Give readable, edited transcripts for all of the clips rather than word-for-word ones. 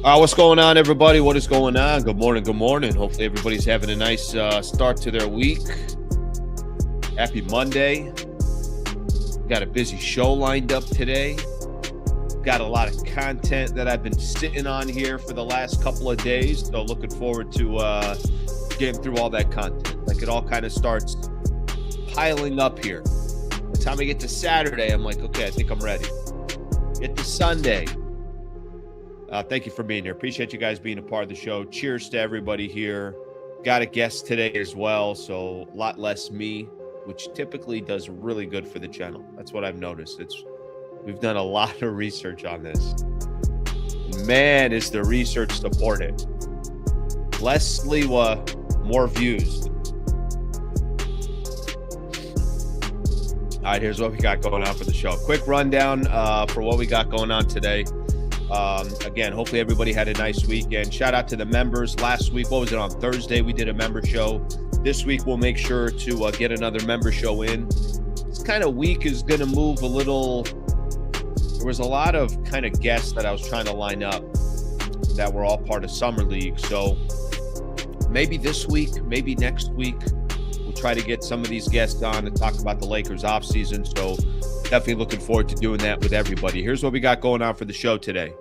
What's going on, everybody? What is going on? Good morning. Good morning. Hopefully, everybody's having a nice start to their week. Happy Monday. Got a busy show lined up today. Got a lot of content that I've been sitting on here for the last couple of days. So, looking forward to getting through all that content. Like, it all kind of starts piling up here. By the time I get to Saturday, I'm like, okay, I think I'm ready. Get to Sunday. Thank you for being here. Appreciate you guys being a part of the show. Cheers to everybody here. Got a guest today as well, so a lot less me, which typically does really good for the channel. That's what I've noticed. We've done a lot of research on this. Man, is the research supported. Less Sliwa, more views. All right, here's what we got going on for the show. Quick rundown for what we got going on today. Again, hopefully everybody had a nice weekend. Shout out to the members. Last week, what was it, on Thursday, we did a member show. This week, we'll make sure to get another member show in. This kind of week is going to move a little. There was a lot of kind of guests that I was trying to line up that were all part of Summer League. So maybe this week, maybe next week, we'll try to get some of these guests on to talk about the Lakers offseason. So definitely looking forward to doing that with everybody. Here's what we got going on for the show today.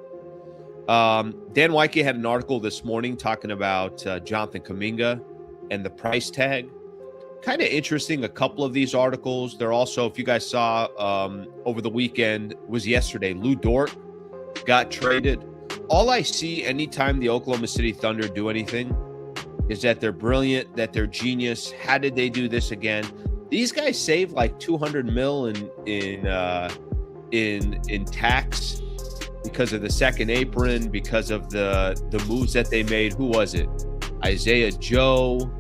Dan Wyke had an article this morning talking about Jonathan Kuminga and the price tag. Kind of interesting, a couple of these articles. They're also, if you guys saw over the weekend, was yesterday, Lu Dort got traded. All I see anytime the Oklahoma City Thunder do anything is that they're brilliant, that they're genius. How did they do this again? These guys save like $200 million in tax because of the second apron, because of the moves that they made. Who was it? Isaiah Joe.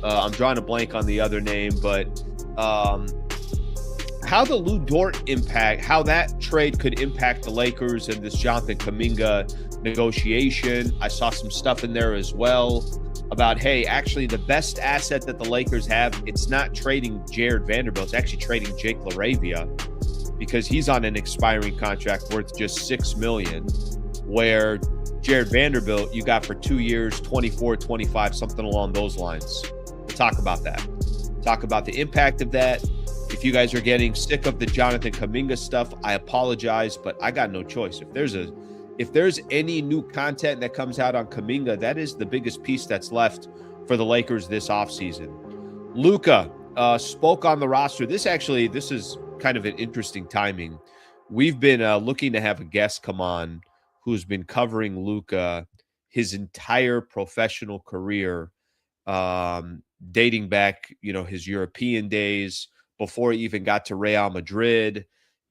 I'm drawing a blank on the other name, but how the Lu Dort impact, how that trade could impact the Lakers and this Jonathan Kuminga negotiation. I saw some stuff in there as well about, hey, actually the best asset that the Lakers have, it's not trading Jarred Vanderbilt, it's actually trading Jake LaRavia, because he's on an expiring contract worth just $6 million, where Jarred Vanderbilt you got for 2 years, 24, 25, something along those lines. We'll talk about that. Talk about the impact of that. If you guys are getting sick of the Jonathan Kuminga stuff, I apologize, but I got no choice. If there's any new content that comes out on Kuminga, that is the biggest piece that's left for the Lakers this offseason. Luka spoke on the roster. This is kind of an interesting timing. We've been looking to have a guest come on who's been covering Luka his entire professional career, dating back, his European days, before he even got to Real Madrid.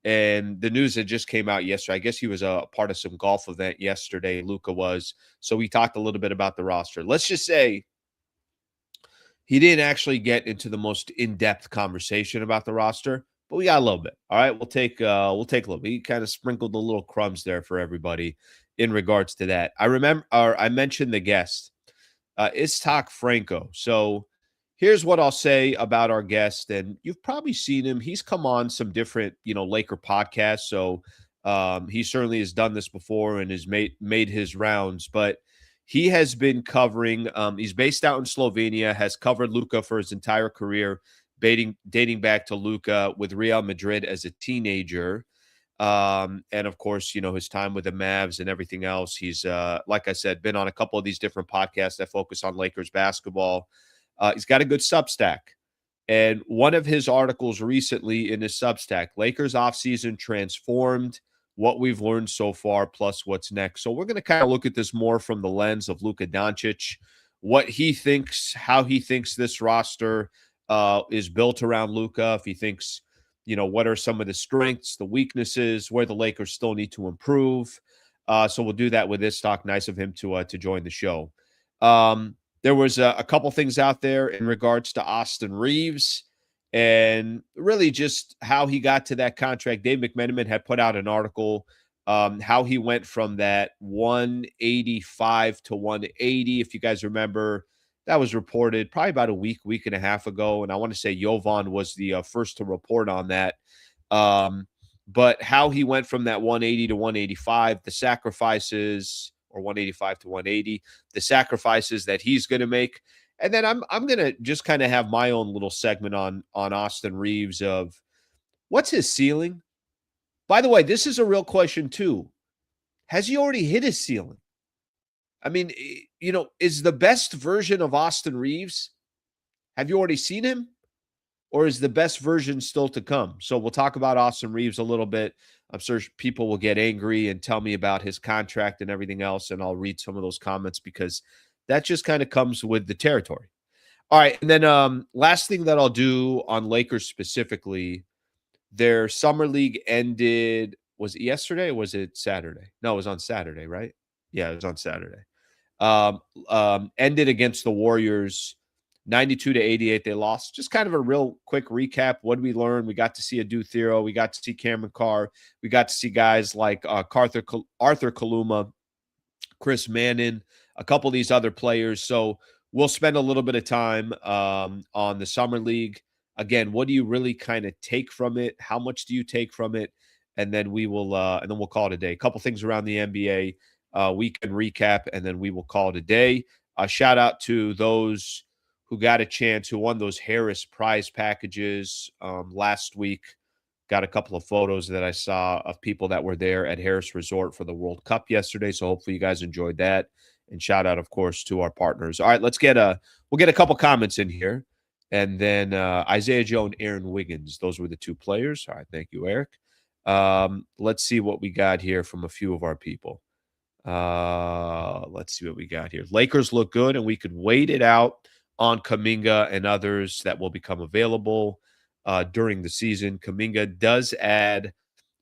And the news that just came out yesterday, I guess he was a part of some golf event yesterday, Luka was. So we talked a little bit about the roster. Let's just say he didn't actually get into the most in-depth conversation about the roster, but we got a little bit. All right, we'll take a little bit. He kind of sprinkled the little crumbs there for everybody in regards to that. I mentioned the guest, Iztok Franko. So here's what I'll say about our guest, and you've probably seen him. He's come on some different, Laker podcasts, so he certainly has done this before and has made his rounds. But he has been covering. He's based out in Slovenia. Has covered Luka for his entire career, dating back to Luka with Real Madrid as a teenager, and of course, his time with the Mavs and everything else. He's like I said, been on a couple of these different podcasts that focus on Lakers basketball. He's got a good Substack. And one of his articles recently in his Substack, Lakers offseason transformed, what we've learned so far, plus what's next. So we're going to kind of look at this more from the lens of Luka Doncic, what he thinks, how he thinks this roster is built around Luka. If he thinks, what are some of the strengths, the weaknesses, where the Lakers still need to improve. So we'll do that with this talk. Nice of him to join the show. There was a couple things out there in regards to Austin Reaves and really just how he got to that contract. Dave McMenamin had put out an article, how he went from that 185 to 180. If you guys remember, that was reported probably about a week and a half ago. And I want to say Jovan was the first to report on that. But how he went from that 180 to 185, the sacrifices, or 185 to 180, the sacrifices that he's going to make. And then I'm going to just kind of have my own little segment on Austin Reaves of what's his ceiling. By the way, this is a real question too. Has he already hit his ceiling? I mean, is the best version of Austin Reaves, have you already seen him? Or is the best version still to come? So we'll talk about Austin Reaves a little bit. I'm sure people will get angry and tell me about his contract and everything else, and I'll read some of those comments because that just kind of comes with the territory. All right, and then last thing that I'll do on Lakers specifically, their summer league ended, was it yesterday or was it Saturday? No, it was on Saturday, right? Yeah, it was on Saturday. Ended against the Warriors 92 to 88. They lost. Just kind of a real quick recap. What did we learn? We got to see Adu Thero. We got to see Cameron Carr. We got to see guys like Arthur Kaluma, Chris Manning, a couple of these other players. So we'll spend a little bit of time on the summer league. Again, what do you really kind of take from it? How much do you take from it? And then we'll call it a day. A couple things around the NBA weekend recap, and then we will call it a day. Shout out to those who got a chance, who won those Harris prize packages last week. Got a couple of photos that I saw of people that were there at Harris Resort for the World Cup yesterday. So hopefully you guys enjoyed that. And shout out, of course, to our partners. All right, we'll get a couple comments in here. And then Isaiah Joe and Aaron Wiggins. Those were the two players. All right, thank you, Eric. Let's see what we got here from a few of our people. Let's see what we got here. Lakers look good, and we could wait it out on Kuminga and others that will become available during the season. Kuminga does add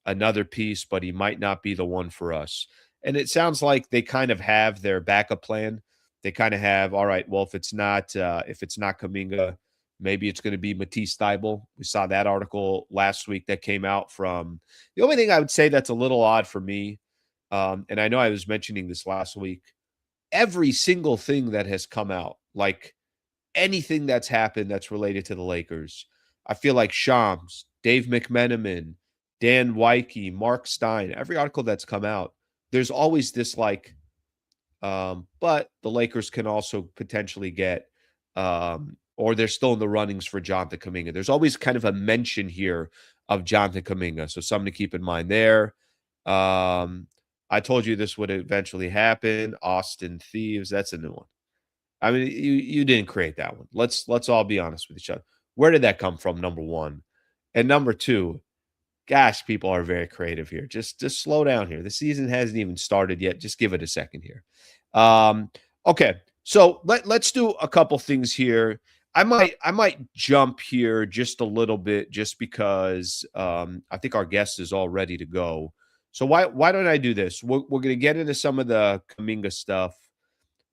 another piece, but he might not be the one for us. And it sounds like they kind of have their backup plan. They kind of have, all right, well, if it's not Kuminga, maybe it's going to be Matisse Thybulle. We saw that article last week that came out from – the only thing I would say that's a little odd for me, and I know I was mentioning this last week, every single thing that has come out, like anything that's happened that's related to the Lakers, I feel like Shams, Dave McMenamin, Dan Wyke, Mark Stein, every article that's come out, there's always this but the Lakers can also potentially get or they're still in the runnings for Jonathan Kuminga. There's always kind of a mention here of Jonathan Kuminga, so something to keep in mind there. I told you this would eventually happen. Austin Thieves, that's a new one. I mean, you didn't create that one. Let's all be honest with each other. Where did that come from, number one? And number two, gosh, people are very creative here. Just slow down here. The season hasn't even started yet. Just give it a second here. Okay, so let's do a couple things here. I might jump here just a little bit just because I think our guest is all ready to go. So why don't I do this? We're going to get into some of the Kuminga stuff.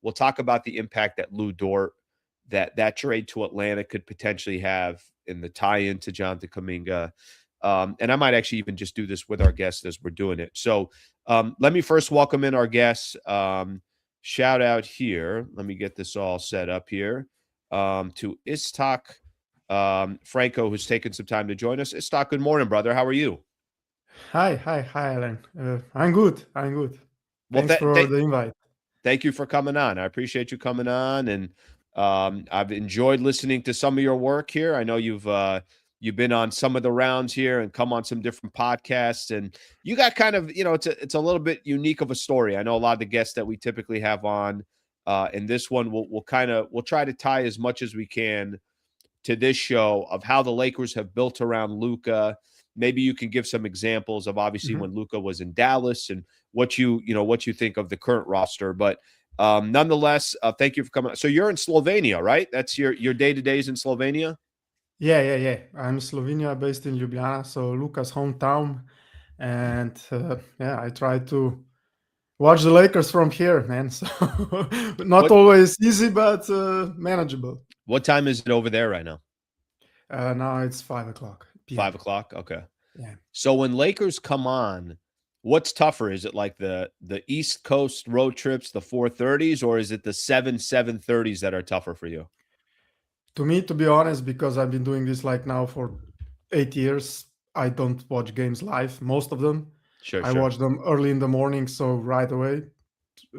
We'll talk about the impact that Lou Dort, that trade to Atlanta could potentially have in the tie-in to Jonathan Kuminga. And I might actually even just do this with our guests as we're doing it. So let me first welcome in our guests. Shout out here. Let me get this all set up here to Iztok Franko, who's taken some time to join us. Iztok, good morning, brother. How are you? Hi, Alan. I'm good. Thanks for the invite. Thank you for coming on. I appreciate you coming on, and I've enjoyed listening to some of your work here. I know you've been on some of the rounds here and come on some different podcasts, and you got kind of, it's a little bit unique of a story. I know a lot of the guests that we typically have on, in this one, we'll try to tie as much as we can to this show of how the Lakers have built around Luka. Maybe you can give some examples of obviously when Luka was in Dallas and what you think of the current roster. But nonetheless, thank you for coming. So you're in Slovenia, right? That's your day-to-days in Slovenia? Yeah. I'm Slovenia, based in Ljubljana, so Luka's hometown. And I try to watch the Lakers from here, man. So not always easy, but manageable. What time is it over there right now? Now it's 5:00 p.m. 5:00? Okay. Yeah. So when Lakers come on, what's tougher? Is it like the East Coast road trips, the 4:30s, or is it the 7:30s that are tougher for you? To me, to be honest, because I've been doing this like now for 8 years, I don't watch games live, most of them. Sure. I watch them early in the morning, so right away,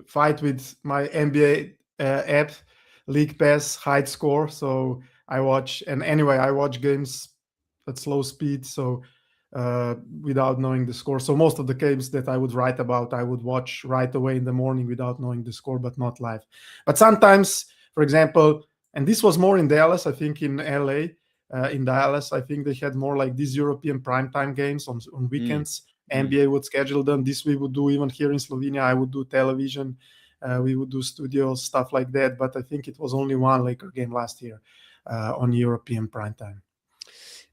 fight with my NBA app, League Pass, hide score. So I watch, and anyway, I watch games at slow speed, so without knowing the score. So most of the games that I would write about, I would watch right away in the morning without knowing the score, but not live. But sometimes, for example, and this was more in Dallas, I think in LA. In Dallas, I think they had more like these European primetime games on weekends. NBA would schedule them. This we would do even here in Slovenia. I would do television. We would do studios, stuff like that. But I think it was only one Laker game last year on European primetime.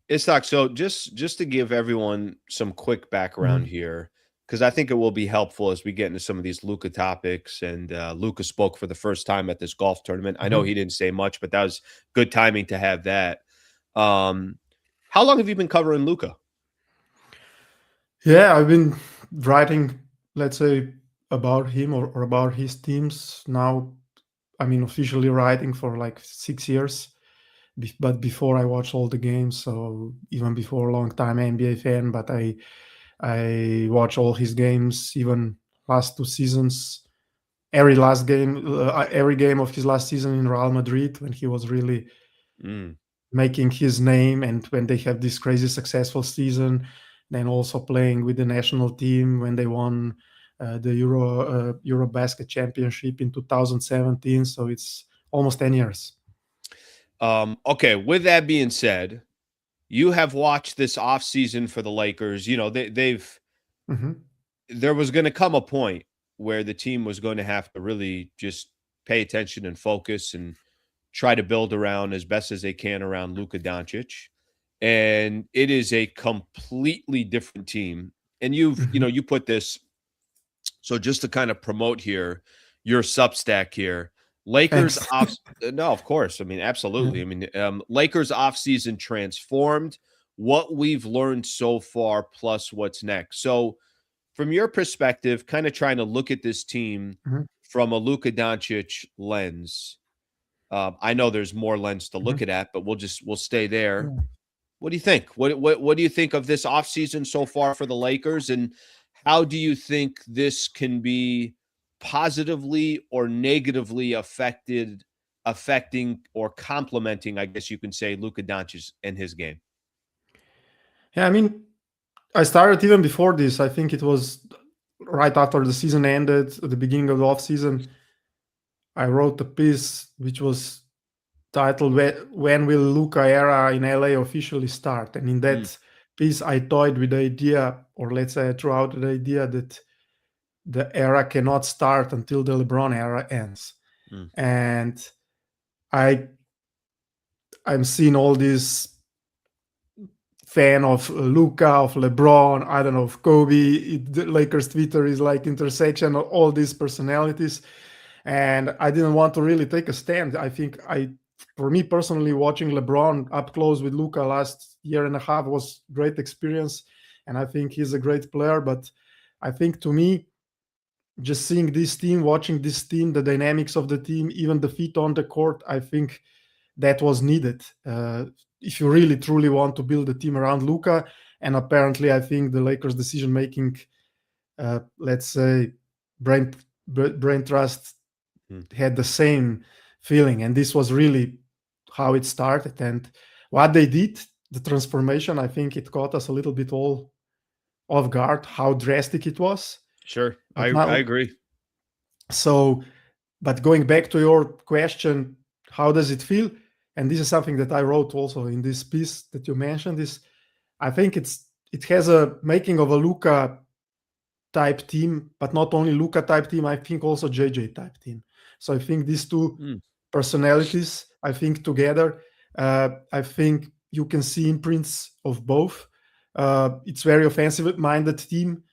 Iztok, so just to give everyone some quick background here, because I think it will be helpful as we get into some of these Luka topics. And Luka spoke for the first time at this golf tournament. I know he didn't say much, but that was good timing to have that. How long have you been covering Luka? Yeah, I've been writing, let's say, about him or about his teams now. I mean, officially writing for like 6 years. But before I watched all the games, so even before a long time NBA fan, but I watch all his games, even last 2 seasons, every game of his last season in Real Madrid when he was really making his name, and when they have this crazy successful season, then also playing with the national team when they won the Eurobasket Championship in 2017. So it's almost 10 years. Okay, with that being said, you have watched this offseason for the Lakers. You know, they've there was going to come a point where the team was going to have to really just pay attention and focus and try to build around as best as they can around Luka Doncic. And it is a completely different team. And you put this, so just to kind of promote here, your Substack here, Lakers off. No, of course. I mean, absolutely. I mean, Lakers offseason transformed, what we've learned so far, plus what's next. So from your perspective, kind of trying to look at this team from a Luka Doncic lens. I know there's more lens to look at, but we'll stay there. Yeah. What do you think? What do you think of this offseason so far for the Lakers, and how do you think this can be positively or negatively affecting or complementing, I guess you can say, Luka Doncic and his game? Yeah, I mean, I started even before this. I think it was right after the season ended, at the beginning of the offseason. I wrote a piece which was titled "When Will Luka Era in LA Officially Start?" And in that piece, I toyed with the idea, or let's say I threw out the idea that the era cannot start until the LeBron era ends. And I'm seeing all these fan of Luka, of LeBron, I don't know, of Kobe. The Lakers Twitter is like intersection of all these personalities. And I didn't want to really take a stand. I think for me personally, watching LeBron up close with Luka last year and a half was great experience. And I think he's a great player. But I think to me, just seeing this team, watching this team, the dynamics of the team, even the fit on the court, I think that was needed if you really truly want to build a team around Luka. And apparently, I think the Lakers' decision making, let's say, brain trust, had the same feeling, and this was really how it started. And what they did, the transformation, I think it caught us a little bit all off guard how drastic it was. Sure, I agree. So, but going back to your question, how does it feel? And this is something that I wrote also in this piece that you mentioned. Is I think it has a making of a Luka type team, but not only Luka type team. I think also JJ type team. So I think these two personalities, I think together, I think you can see imprints of both. It's very offensive-minded team.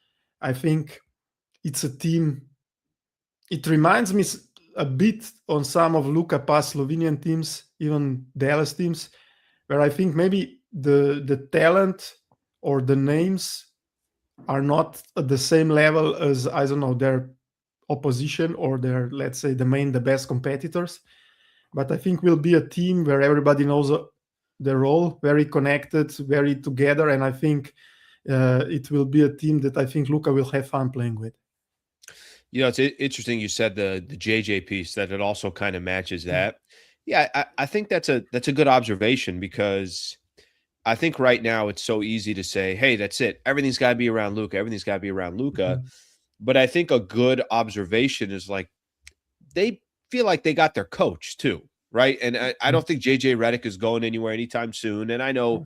I think it's a team. It reminds me a bit on some of Luka past Slovenian teams, even Dallas teams, where I think maybe the talent or the names are not at the same level as, I don't know, their opposition or their, let's say, the best competitors. But I think we'll be a team where everybody knows their role, very connected, very together. And I think it will be a team that I think Luka will have fun playing with. It's interesting you said the JJ piece, that it also kind of matches that. Yeah, I think that's a good observation, because I think right now it's so easy to say, hey, that's it. Everything's got to be around Luka. Everything's got to be around Luka. Mhm. But I think a good observation is, like, they feel like they got their coach too, right? And I don't think JJ Redick is going anywhere anytime soon. And I know,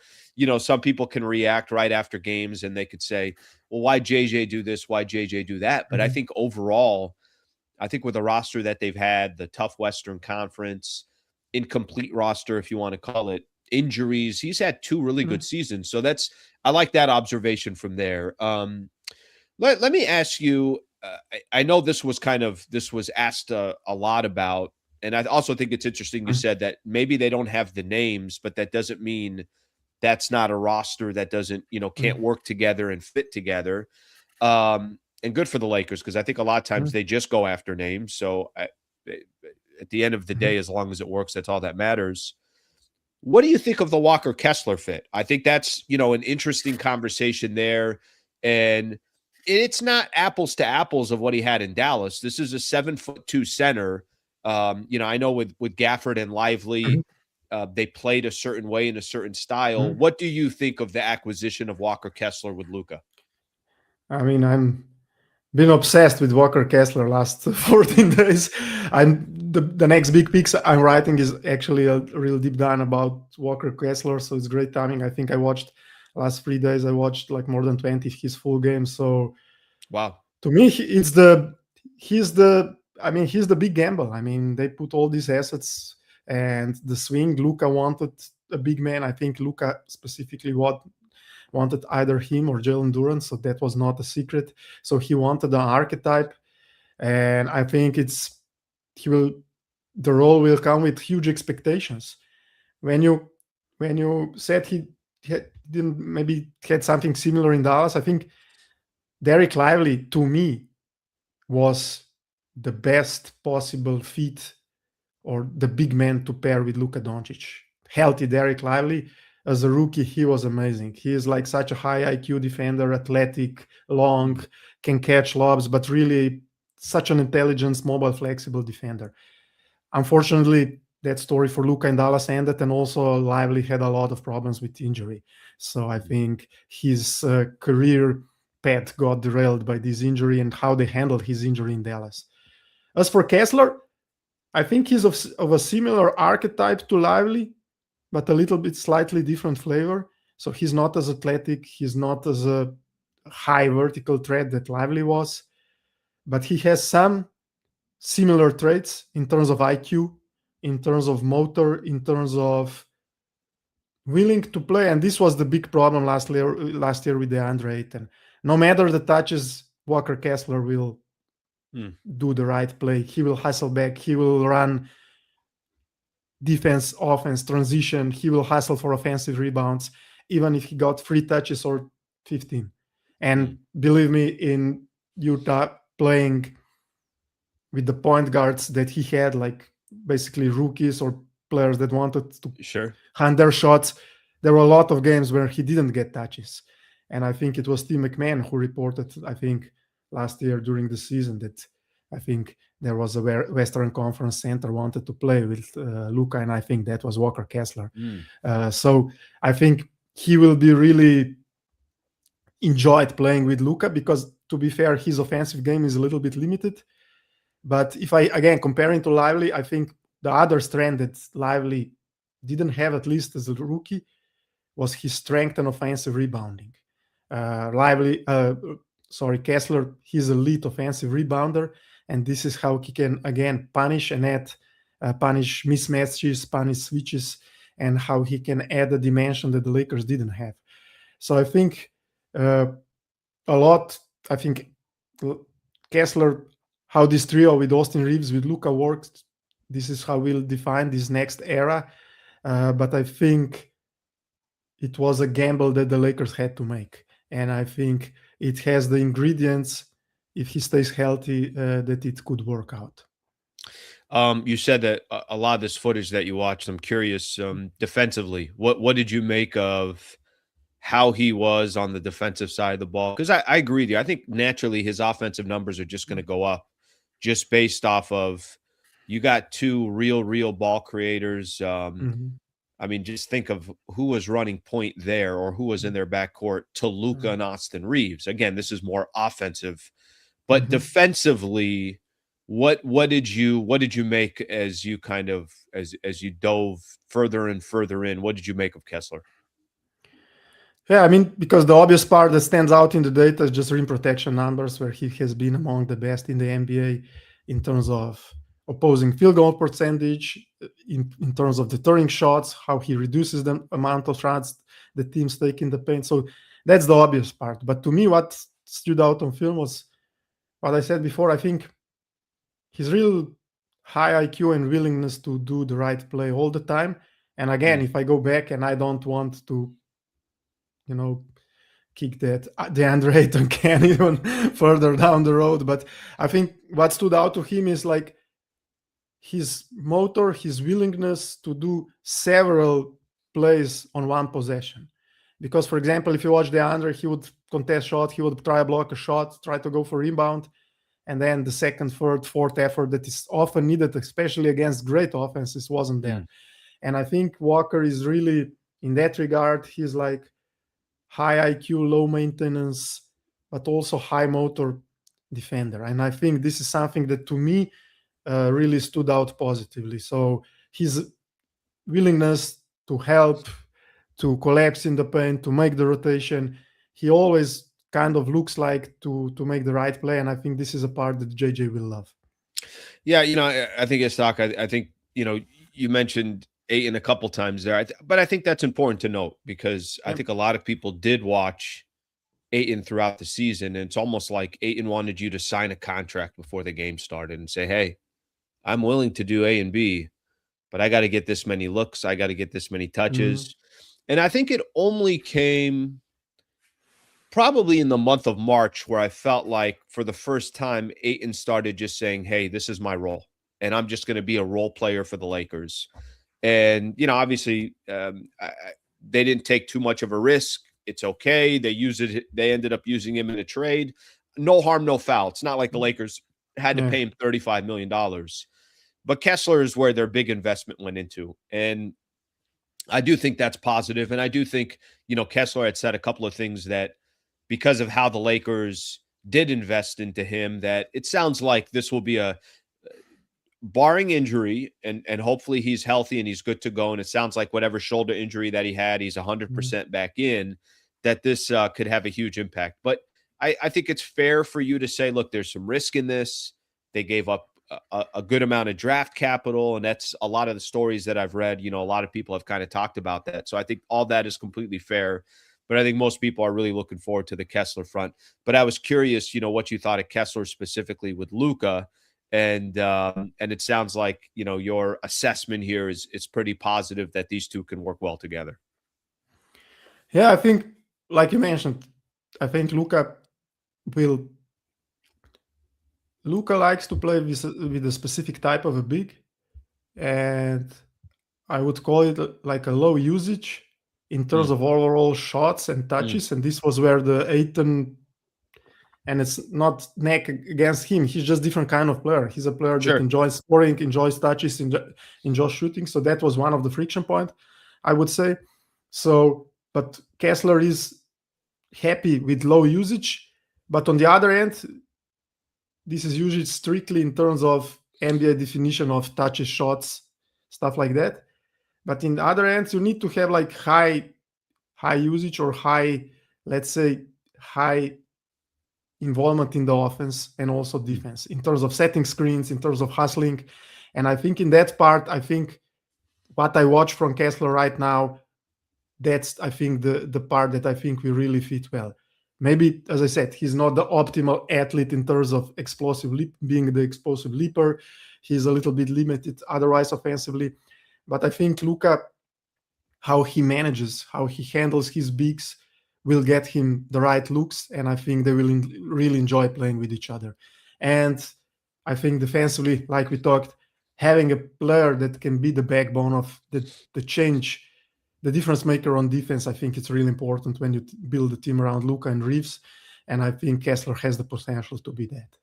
some people can react right after games and they could say, well, why JJ do this? Why JJ do that? But I Mhm. think overall, I think with the roster that they've had, the tough Western Conference, incomplete roster, if you want to call it, injuries, he's had two really good Mhm. seasons. So I like that observation from there. Let me ask you. I know this was asked a lot about, and I also think it's interesting you Mhm. said that maybe they don't have the names, but that doesn't mean that's not a roster that doesn't, can't Mhm. work together and fit together. And good for the Lakers, because I think a lot of times Mhm. they just go after names. So at the end of the day, Mhm. as long as it works, that's all that matters. What do you think of the Walker Kessler fit? I think that's, an interesting conversation there. And it's not apples to apples of what he had in Dallas. This is a 7'2" center. I know with Gafford and Lively, Mhm. they played a certain way in a certain style. Mhm. What do you think of the acquisition of Walker Kessler with Luka? I mean, I'm been obsessed with Walker Kessler last 14 days. I'm the next big piece I'm writing is actually a real deep dive about Walker Kessler, so it's great timing. I think I watched last 3 days. I watched like more than 20 of his full games. So Wow. to me, he's the big gamble. I mean, they put all these assets and the swing. Luka wanted a big man. I think Luka specifically wanted either him or Jalen Duran, so that was not a secret. So he wanted an archetype, and I think he will the role will come with huge expectations. When you said he didn't maybe had something similar in Dallas, I think Derek Lively to me was the best possible fit or the big man to pair with Luka Doncic. Healthy Derek Lively as a rookie, he was amazing. He is like such a high IQ defender, athletic, long, can catch lobs, but really such an intelligent, mobile, flexible defender. Unfortunately, that story for Luka in Dallas ended, and also Lively had a lot of problems with injury. So I think his career path got derailed by this injury and how they handled his injury in Dallas. As for Kessler, I think he's of a similar archetype to Lively, but a little bit slightly different flavor. So he's not as athletic, he's not as a high vertical threat that Lively was, but he has some similar traits in terms of IQ, in terms of motor, in terms of willing to play. And this was the big problem last year with DeAndre Ayton. No matter the touches, Walker Kessler will Hmm. do the right play. He will hustle back. He will run defense, offense, transition. He will hustle for offensive rebounds, even if he got 3 touches or 15. Hmm. And believe me, in Utah, playing with the point guards that he had, like basically rookies or players that wanted to Sure. hand their shots, there were a lot of games where he didn't get touches. And I think it was Steve McMahon who reported, I think, last year during the season that I think there was a Western Conference center wanted to play with Luka, and I think that was Walker Kessler. Hmm. So I think he will be really enjoyed playing with Luka because, to be fair, his offensive game is a little bit limited. But if I again comparing to Lively, I think the other strength that Lively didn't have, at least as a rookie, was his strength and offensive rebounding. Lively, Kessler, he's a elite offensive rebounder, and this is how he can again punish mismatches, punish switches, and how he can add a dimension that the Lakers didn't have. So I think uh, a lot. I think Kessler, how this trio with Austin Reaves, with Luka works, this is how we'll define this next era. But I think it was a gamble that the Lakers had to make. And I think it has the ingredients, if he stays healthy, that it could work out. You said that a lot of this footage that you watched, I'm curious, defensively, what did you make of how he was on the defensive side of the ball? Because I agree with you. I think naturally his offensive numbers are just going to go up. just based off of you got two real ball creators. I mean, just think of who was running point there or who was in their backcourt to Luka and Austin Reaves. Again, this is more offensive, but defensively, what did you make as you kind of as you dove further and further in? What did you make of Kessler? Yeah, I mean, because the obvious part that stands out in the data is just rim protection numbers, where he has been among the best in the NBA in terms of opposing field goal percentage, in terms of deterring shots, how he reduces the amount of shots the teams take in the paint. So that's the obvious part. But to me, what stood out on film was what I said before. I think his real high IQ and willingness to do the right play all the time. And again, if I go back and I don't want to, kick that DeAndre Ayton can even further down the road. But I think what stood out to him is like his motor, his willingness to do several plays on one possession. Because, for example, if you watch DeAndre, he would contest shot, he would try to block a shot, try to go for rebound. And then the second, third, fourth effort that is often needed, especially against great offenses, wasn't there. And I think Walker is really, in that regard, he's like high IQ, low maintenance, but also high motor defender. And I think this is something that to me really stood out positively. So his willingness to help, to collapse in the paint, to make the rotation, he always kind of looks like to make the right play. And I think this is a part that JJ will love. Yeah, I think Iztok, I think, you mentioned Ayton a couple times there, but I think that's important to note because I think a lot of people did watch Ayton throughout the season, and it's almost like Ayton wanted you to sign a contract before the game started and say, hey, I'm willing to do A and B, but I got to get this many looks. I got to get this many touches. And I think it only came probably in the month of March where I felt like for the first time, Ayton started just saying, hey, this is my role, and I'm just going to be a role player for the Lakers. And, obviously they didn't take too much of a risk. It's okay. They ended up using him in a trade. No harm, no foul. It's not like the Lakers had to pay him $35 million. But Kessler is where their big investment went into. And I do think that's positive. And I do think, Kessler had said a couple of things that because of how the Lakers did invest into him, that it sounds like this will be barring injury, and hopefully he's healthy and he's good to go. And it sounds like whatever shoulder injury that he had, he's 100% back in, that this could have a huge impact. But I think it's fair for you to say, look, there's some risk in this. They gave up a good amount of draft capital, and that's a lot of the stories that I've read. A lot of people have kind of talked about that. So I think all that is completely fair. But I think most people are really looking forward to the Kessler front. But I was curious, what you thought of Kessler specifically with Luka. And it sounds like, your assessment here is pretty positive that these two can work well together. Yeah, I think, like you mentioned, I think Luka likes to play with a specific type of a big, and I would call it like a low usage in terms of overall shots and touches. And this was where the Ayton, and it's not neck against him, he's just different kind of player. He's a player that enjoys scoring, enjoys touches, enjoys shooting. So that was one of the friction point, I would say. So, but Kessler is happy with low usage. But on the other end, this is usually strictly in terms of NBA definition of touches, shots, stuff like that. But in the other end, you need to have like high usage or high involvement in the offense and also defense in terms of setting screens, in terms of hustling. And I think in that part, I think what I watch from Kessler right now, that's, I think, the part that I think we really fit well. Maybe, as I said, he's not the optimal athlete in terms of being the explosive leaper. He's a little bit limited otherwise offensively. But I think Luka, how he manages, how he handles his bigs, will get him the right looks, and I think they will really enjoy playing with each other. And I think defensively, like we talked, having a player that can be the backbone of the change, the difference maker on defense, I think it's really important when you build a team around Luka and Reaves, and I think Kessler has the potential to be that.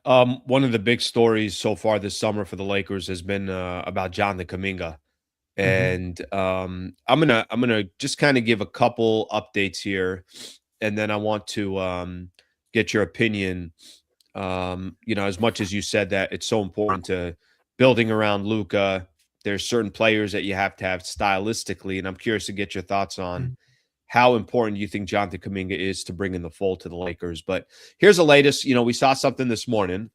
One of the big stories so far this summer for the Lakers has been about Jonathan Kuminga. And I'm gonna just kind of give a couple updates here, and then I want to get your opinion. As much as you said that it's so important to building around Luka, there's certain players that you have to have stylistically, and I'm curious to get your thoughts on how important you think Jonathan Kuminga is to bring in the fold to the Lakers. But here's the latest. We saw something this morning,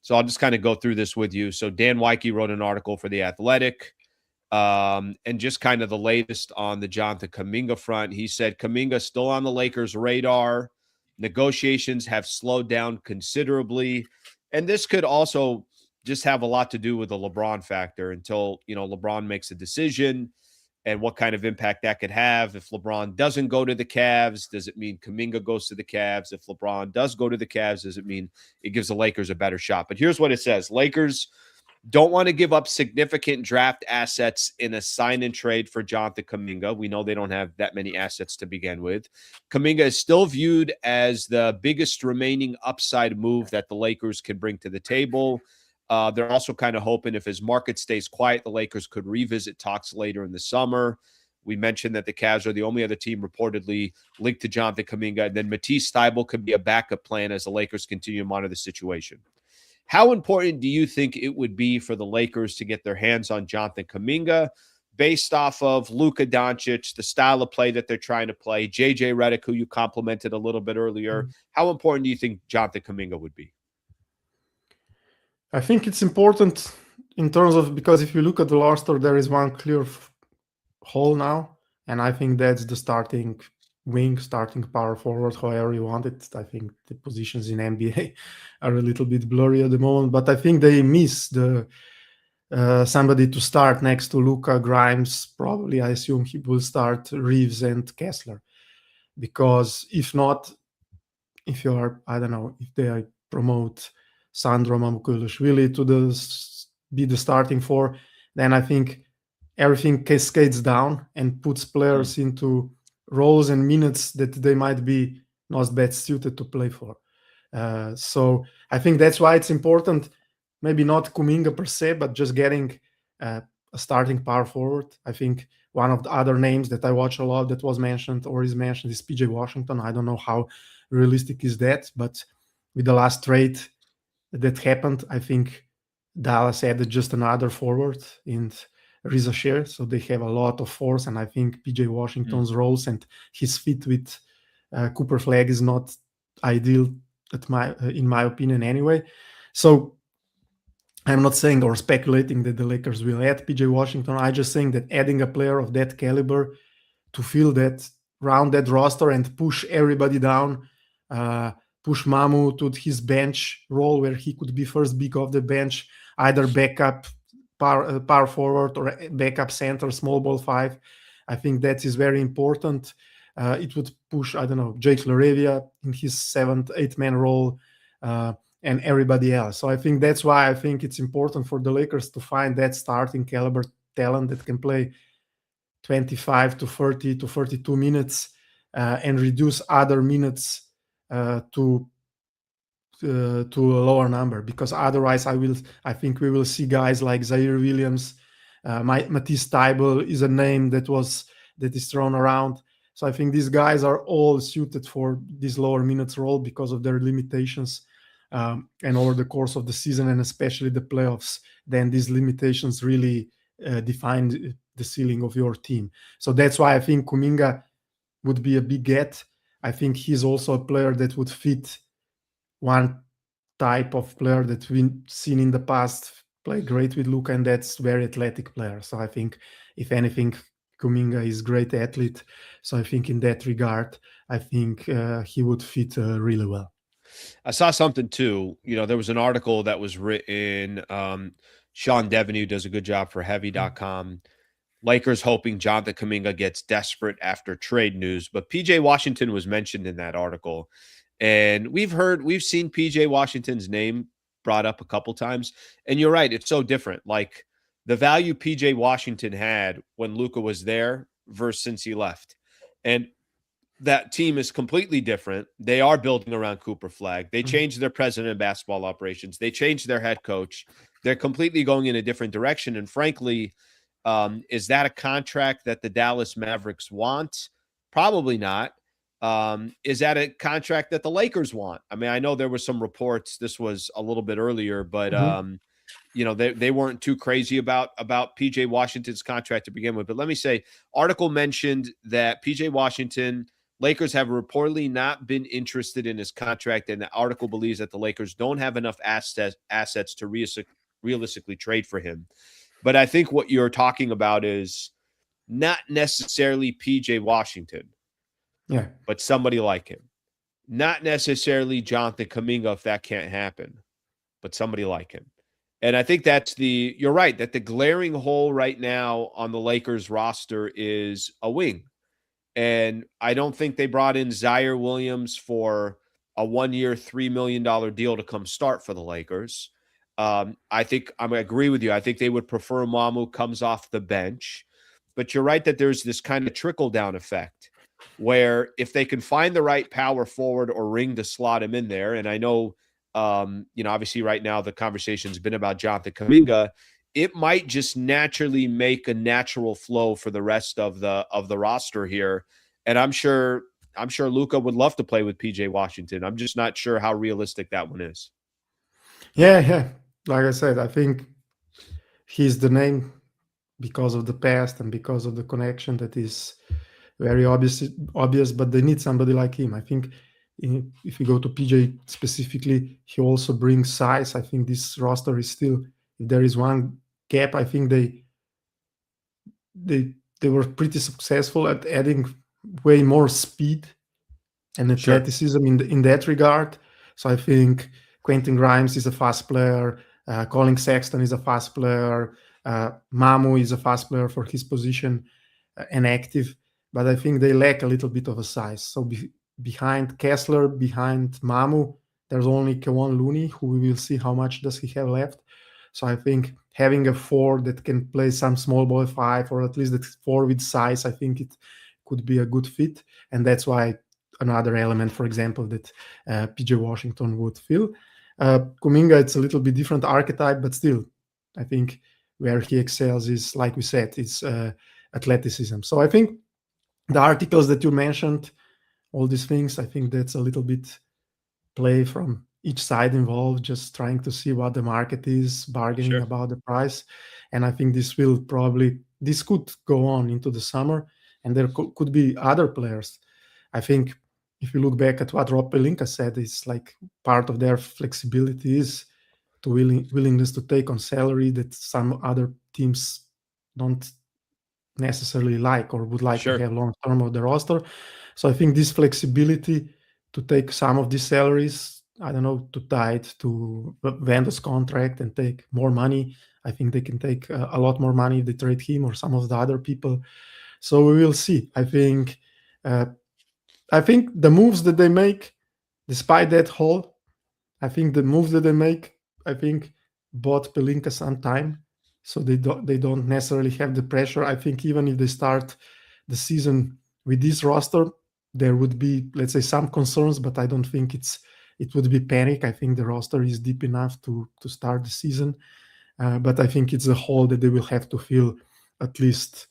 so I'll just kind of go through this with you. So Dan Weike wrote an article for The Athletic. And just kind of the latest on the Jonathan Kuminga front. He said Kuminga still on the Lakers' radar. Negotiations have slowed down considerably. And this could also just have a lot to do with the LeBron factor until, LeBron makes a decision and what kind of impact that could have. If LeBron doesn't go to the Cavs, does it mean Kuminga goes to the Cavs? If LeBron does go to the Cavs, does it mean it gives the Lakers a better shot? But here's what it says. Lakers don't want to give up significant draft assets in a sign and trade for Jonathan Kuminga. We know they don't have that many assets to begin with. Kuminga is still viewed as the biggest remaining upside move that the Lakers can bring to the table. They're also kind of hoping if his market stays quiet, the Lakers could revisit talks later in the summer. We mentioned that the Cavs are the only other team reportedly linked to Jonathan Kuminga. And then Matisse Thybulle could be a backup plan as the Lakers continue to monitor the situation. How important do you think it would be for the Lakers to get their hands on Jonathan Kuminga based off of Luka Doncic, the style of play that they're trying to play, JJ Redick, who you complimented a little bit earlier? How important do you think Jonathan Kuminga would be? I think it's important in terms of, because if you look at the roster, there is one clear hole now, and I think that's the starting wing, starting power forward, however you want it. I think the positions in NBA are a little bit blurry at the moment, but I think they miss the somebody to start next to Luka. Grimes, probably, I assume he will start Reaves and Kessler, because if not, if you are, I don't know, if they promote Sandro Mamukelashvili to be the starting four, then I think everything cascades down and puts players into roles and minutes that they might be not best suited to play for. So I think that's why it's important, maybe not Kuminga per se, but just getting a starting power forward. I think one of the other names that I watch a lot that was mentioned or is mentioned is PJ Washington. I don't know how realistic is that, but with the last trade that happened, I think Dallas added just another forward in Reza Share, so they have a lot of force, and I think PJ Washington's roles and his fit with Cooper Flag is not ideal in my opinion anyway. So I'm not saying or speculating that the Lakers will add PJ Washington. I'm just saying that adding a player of that caliber to fill that round that roster and push everybody down, push Mamu to his bench role where he could be first big off the bench, either backup power forward or backup center, small ball five. I think that is very important. It would push, I don't know, Jake LaRavia in his 7th, 8-man role, and everybody else. So I think that's why I think it's important for the Lakers to find that starting caliber talent that can play 25 to 30 to 32 minutes and reduce other minutes to a lower number, because otherwise I think we will see guys like Zaire Williams, Matisse Thybulle is a name that is thrown around. So I think these guys are all suited for this lower minutes role because of their limitations, and over the course of the season and especially the playoffs, then these limitations really define the ceiling of your team. So that's why I think Kuminga would be a big get. I think he's also a player that would fit one type of player that we've seen in the past play great with Luka, and that's very athletic player. So I think, if anything, Kuminga is a great athlete. So I think in that regard, I think he would fit really well. I saw something too. There was an article that was written. Sean Devaney, who does a good job for Heavy.com. Lakers hoping Jonathan Kuminga gets desperate after trade news. But PJ Washington was mentioned in that article. And we've seen PJ Washington's name brought up a couple times. And you're right, it's so different. Like the value PJ Washington had when Luka was there versus since he left. And that team is completely different. They are building around Cooper Flagg. They Mhm. changed their president of basketball operations. They changed their head coach. They're completely going in a different direction. And frankly, is that a contract that the Dallas Mavericks want? Probably not. Is that a contract that the Lakers want? I mean, I know there was some reports. This was a little bit earlier, but Mhm. they weren't too crazy about PJ Washington's contract to begin with. But let me say, article mentioned that PJ Washington, Lakers have reportedly not been interested in his contract, and the article believes that the Lakers don't have enough assets to realistically trade for him. But I think what you're talking about is not necessarily PJ Washington, Yeah. but somebody like him. Not necessarily Jonathan Kuminga if that can't happen, but somebody like him. And I think you're right, that the glaring hole right now on the Lakers roster is a wing. And I don't think they brought in Zaire Williams for a 1-year, $3 million deal to come start for the Lakers. I think I agree with you. I think they would prefer Mamu comes off the bench. But you're right that there's this kind of trickle down effect where if they can find the right power forward or ring to slot him in there, and I know, obviously right now the conversation's been about Jonathan Kuminga, it might just naturally make a natural flow for the rest of the roster here. And I'm sure Luka would love to play with PJ Washington. I'm just not sure how realistic that one is. Yeah, yeah. Like I said, I think he's the name because of the past and because of the connection that is very obvious, but they need somebody like him. I think if you go to PJ specifically, he also brings size. I think this roster is still, if there is one gap, I think they were pretty successful at adding way more speed and Sure. athleticism in that regard. So I think Quentin Grimes is a fast player. Colin Sexton is a fast player. Mamu is a fast player for his position and active. But I think they lack a little bit of a size. So behind Kessler, behind Mamu, there's only Kevon Looney, who we will see how much does he have left. So I think having a four that can play some small ball five, or at least the four with size, I think it could be a good fit. And that's why another element, for example, that PJ Washington would fill. Kuminga, it's a little bit different archetype, but still, I think where he excels is, like we said, it's athleticism. So I think the articles that you mentioned, all these things, I think that's a little bit play from each side involved, just trying to see what the market is, bargaining Sure. about the price. And I think this could go on into the summer, and there could be other players. I think if you look back at what Rob Pelinka said, it's like part of their flexibility is to willingness to take on salary that some other teams don't necessarily like or would like to Sure. have long term of the roster. So I think this flexibility to take some of these salaries, I don't know, to tie it to Vando's contract and take more money. I think they can take a lot more money if they trade him or some of the other people. So we will see. Uh, I think the moves that they make, despite that hole, I think the moves that they make, I think bought Pelinka some time, so they don't necessarily have the pressure. I think even if they start the season with this roster, there would be, let's say, some concerns, but I don't think it would be panic. I think the roster is deep enough to start the season, but I think it's a hole that they will have to fill at least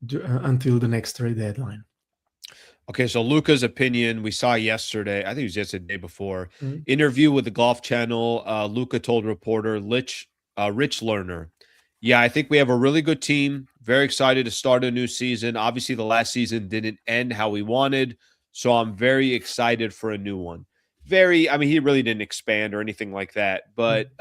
until the next trade deadline. Okay, so Luka's opinion we saw yesterday. I think it was just the day before. Mhm. Interview with the Golf Channel. Luka told reporter Rich Lerner, "Yeah, I think we have a really good team. Very excited to start a new season. Obviously, the last season didn't end how we wanted, so I'm very excited for a new one." I mean, he really didn't expand or anything like that. But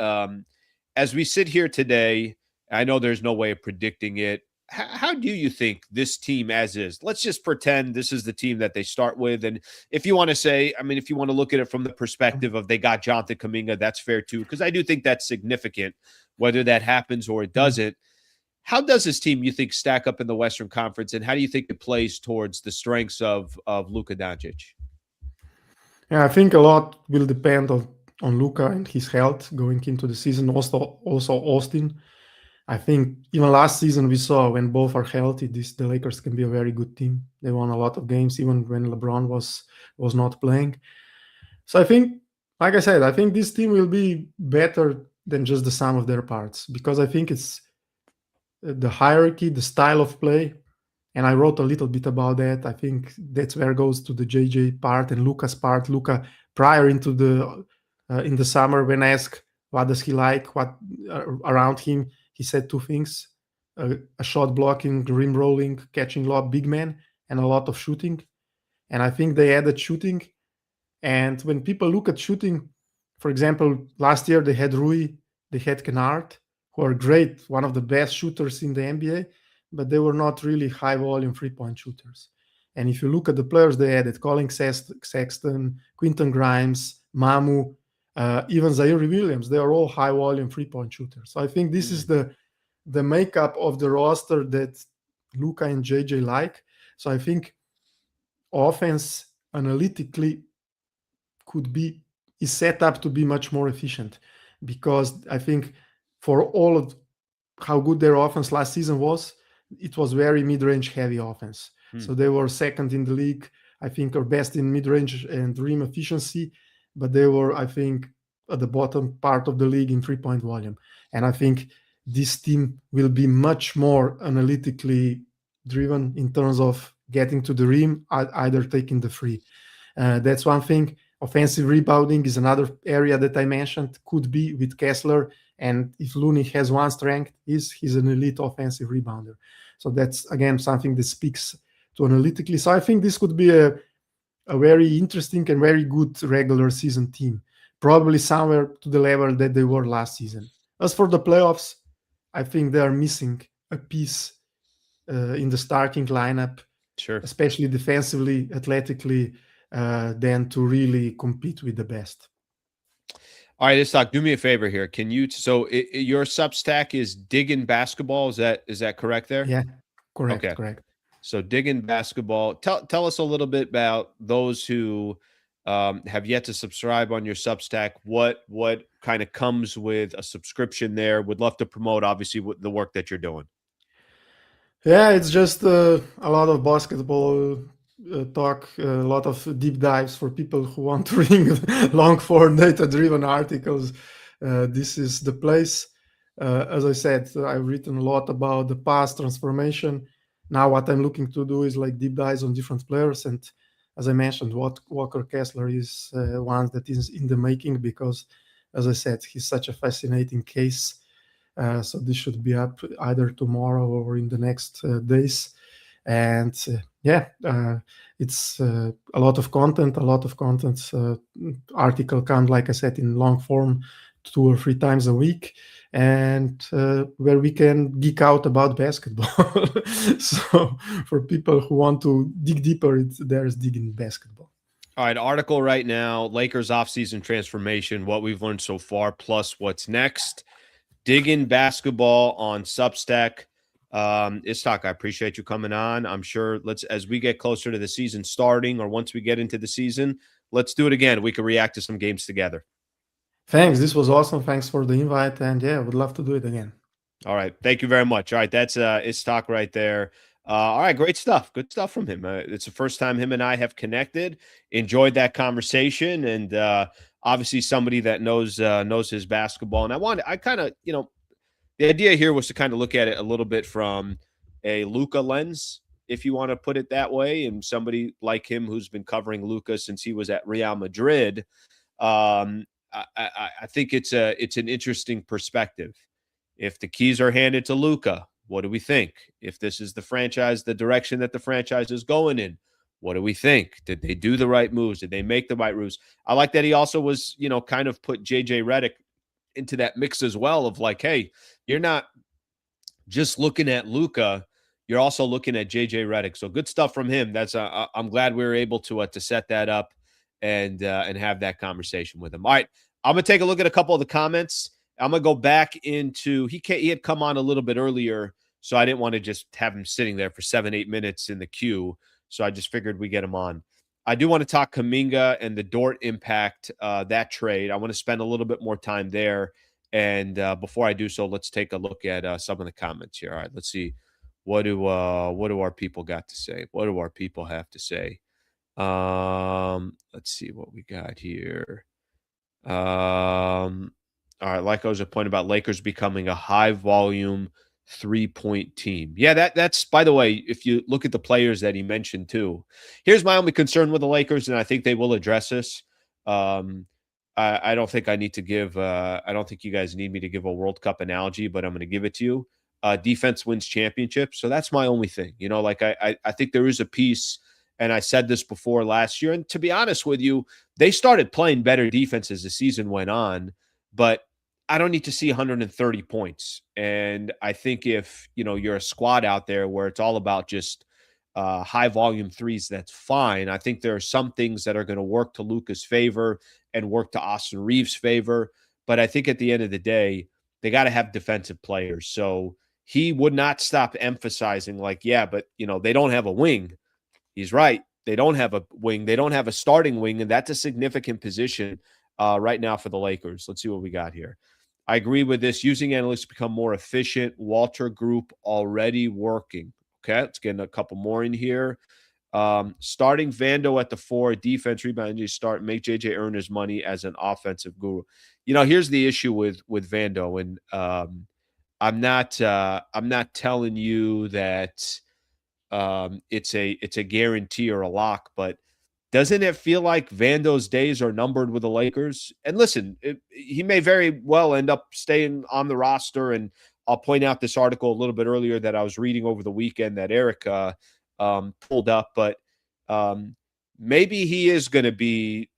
as we sit here today, I know there's no way of predicting it. How do you think this team as is? Let's just pretend this is the team that they start with. And if you want to say, I mean, if you want to look at it from the perspective of they got Jonathan Kuminga, that's fair too, because I do think that's significant, whether that happens or it Mhm. doesn't. How does this team, you think, stack up in the Western Conference, and how do you think it plays towards the strengths of Luka Doncic? Yeah, I think a lot will depend on Luka and his health going into the season. Also Austin. I think even last season we saw when both are healthy, the Lakers can be a very good team. They won a lot of games even when LeBron was not playing. So I think, like I said, I think this team will be better than just the sum of their parts, because I think it's the hierarchy, the style of play, and I wrote a little bit about that. I think that's where it goes to the JJ part and Luka's part. Luka, prior into the in the summer, when asked what does he like, what around him, he said two things: a shot blocking, rim rolling, catching lob, big man, and a lot of shooting. And I think they added shooting. And when people look at shooting, for example, last year they had Rui, they had Kennard, who are great, one of the best shooters in the NBA, but they were not really high volume 3 point shooters. And if you look at the players they added, Colin Sexton, Quinton Grimes, Mamu, even Zaire Williams, they are all high volume 3 point shooters. So I think this is the makeup of the roster that Luka and JJ like. So I think offense analytically is set up to be much more efficient, because I think for all of how good their offense last season was, it was very mid-range heavy offense. So they were second in the league, I think, or best in mid-range and rim efficiency, but they were, I think, at the bottom part of the league in 3 point volume. And I think this team will be much more analytically driven in terms of getting to the rim, either taking the free. That's one thing. Offensive rebounding is another area that I mentioned, could be with Kessler. And if Looney has one strength, he's an elite offensive rebounder. So that's, again, something that speaks to analytically. So I think this could be a very interesting and very good regular season team, probably somewhere to the level that they were last season. As for the playoffs, I think they are missing a piece in the starting lineup, Sure. especially defensively, athletically, than to really compete with the best. All right, Iztok, do me a favor here. Can you? So your Substack is Diggin Basketball. Is that correct there? Yeah, correct, Okay. correct. So Diggin Basketball. Tell us a little bit about those who have yet to subscribe on your Substack. What kind of comes with a subscription there? Would love to promote, obviously, the work that you're doing. Yeah, it's just a lot of basketball talk, a lot of deep dives for people who want to read long form data driven articles. This is the place. As I said, I've written a lot about the past transformation. Now, what I'm looking to do is like deep dives on different players. And as I mentioned, Walker Kessler is one that is in the making, because, as I said, he's such a fascinating case. So this should be up either tomorrow or in the next days. And it's a lot of content. Article comes, like I said, in long form 2 or 3 times a week, and where we can geek out about basketball. So for people who want to dig deeper, there's Diggin Basketball. All right, article right now, Lakers offseason transformation, what we've learned so far, plus what's next. Diggin Basketball on Substack. Iztok, I appreciate you coming on. I'm sure as we get closer to the season starting, or once we get into the season, let's do it again. We can react to some games together. Thanks. This was awesome. Thanks for the invite. And yeah, would love to do it again. All right. Thank you very much. All right. That's Iztok right there. All right. Great stuff. Good stuff from him. It's the first time him and I have connected. Enjoyed that conversation. And obviously somebody that knows his basketball. And I kind of, the idea here was to kind of look at it a little bit from a Luka lens, if you want to put it that way, and somebody like him who's been covering Luka since he was at Real Madrid. I think it's an interesting perspective. If the keys are handed to Luka, what do we think? If this is the direction that the franchise is going in, what do we think? Did they do the right moves? Did they make the right moves? I like that he also was, kind of put JJ Redick into that mix as well, of like, hey, you're not just looking at Luka, you're also looking at JJ Redick. So good stuff from him. I'm glad we were able to set that up and have that conversation with him. All right, I'm gonna take a look at a couple of the comments. I'm gonna go back into he had come on a little bit earlier, so I didn't want to just have him sitting there for 7-8 minutes in the queue. So I just figured we get him on. I do want to talk Kuminga and the Dort impact, that trade. I want to spend a little bit more time there. And before I do so, let's take a look at some of the comments here. All right, let's see. What do our people got to say? What do our people have to say? Let's see what we got here. All right, like I was a point about Lakers becoming a high volume 3-point team. Yeah, that's by the way, if you look at the players that he mentioned too. Here's my only concern with the Lakers, and I think they will address this. I don't think I need to give I don't think you guys need me to give a World Cup analogy, but I'm going to give it to you. Defense wins championships. So that's my only thing. You know, like I think there is a piece, and I said this before last year. And to be honest with you, they started playing better defense as the season went on, but I don't need to see 130 points. And I think if, you know, you're a squad out there where it's all about just high volume threes, that's fine. I think there are some things that are going to work to Luka's favor and work to Austin Reaves' favor. But I think at the end of the day, they got to have defensive players. So he would not stop emphasizing, like, yeah, but, you know, they don't have a wing. He's right. They don't have a wing. They don't have a starting wing, and that's a significant position right now for the Lakers. Let's see what we got here. I agree with this. Using analysts to become more efficient. Walter Group already working. Okay, let's get a couple more in here. Starting Vando at the 4, defense, rebound, start, make JJ earn his money as an offensive guru. You know, here's the issue with Vando, and I'm not telling you that it's a guarantee or a lock, but doesn't it feel like Vando's days are numbered with the Lakers? And listen, he may very well end up staying on the roster. And I'll point out this article a little bit earlier that I was reading over the weekend that Eric pulled up, but maybe he is going to be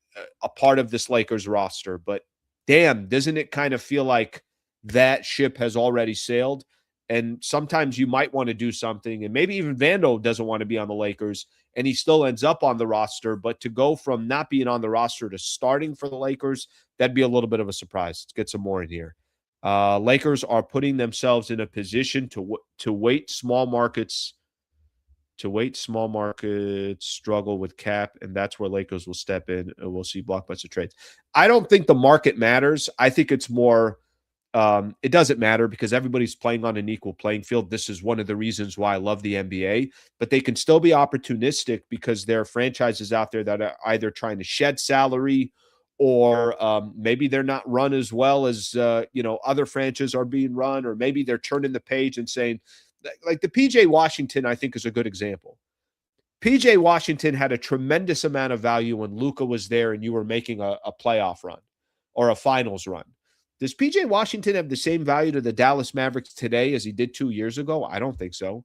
a part of this Lakers roster. But damn, doesn't it kind of feel like that ship has already sailed? And sometimes you might want to do something, and maybe even Vando doesn't want to be on the Lakers, and he still ends up on the roster. But to go from not being on the roster to starting for the Lakers, that'd be a little bit of a surprise. Let's get some more in here. Lakers are putting themselves in a position to wait small markets struggle with cap, and that's where Lakers will step in, and we'll see blockbuster trades. I don't think the market matters. I think it's more it doesn't matter because everybody's playing on an equal playing field. This is one of the reasons why I love the NBA, but they can still be opportunistic because there are franchises out there that are either trying to shed salary or maybe they're not run as well as, other franchises are being run, or maybe they're turning the page and saying, like the PJ Washington, I think is a good example. PJ Washington had a tremendous amount of value when Luka was there and you were making a playoff run or a finals run. Does PJ Washington have the same value to the Dallas Mavericks today as he did 2 years ago? I don't think so.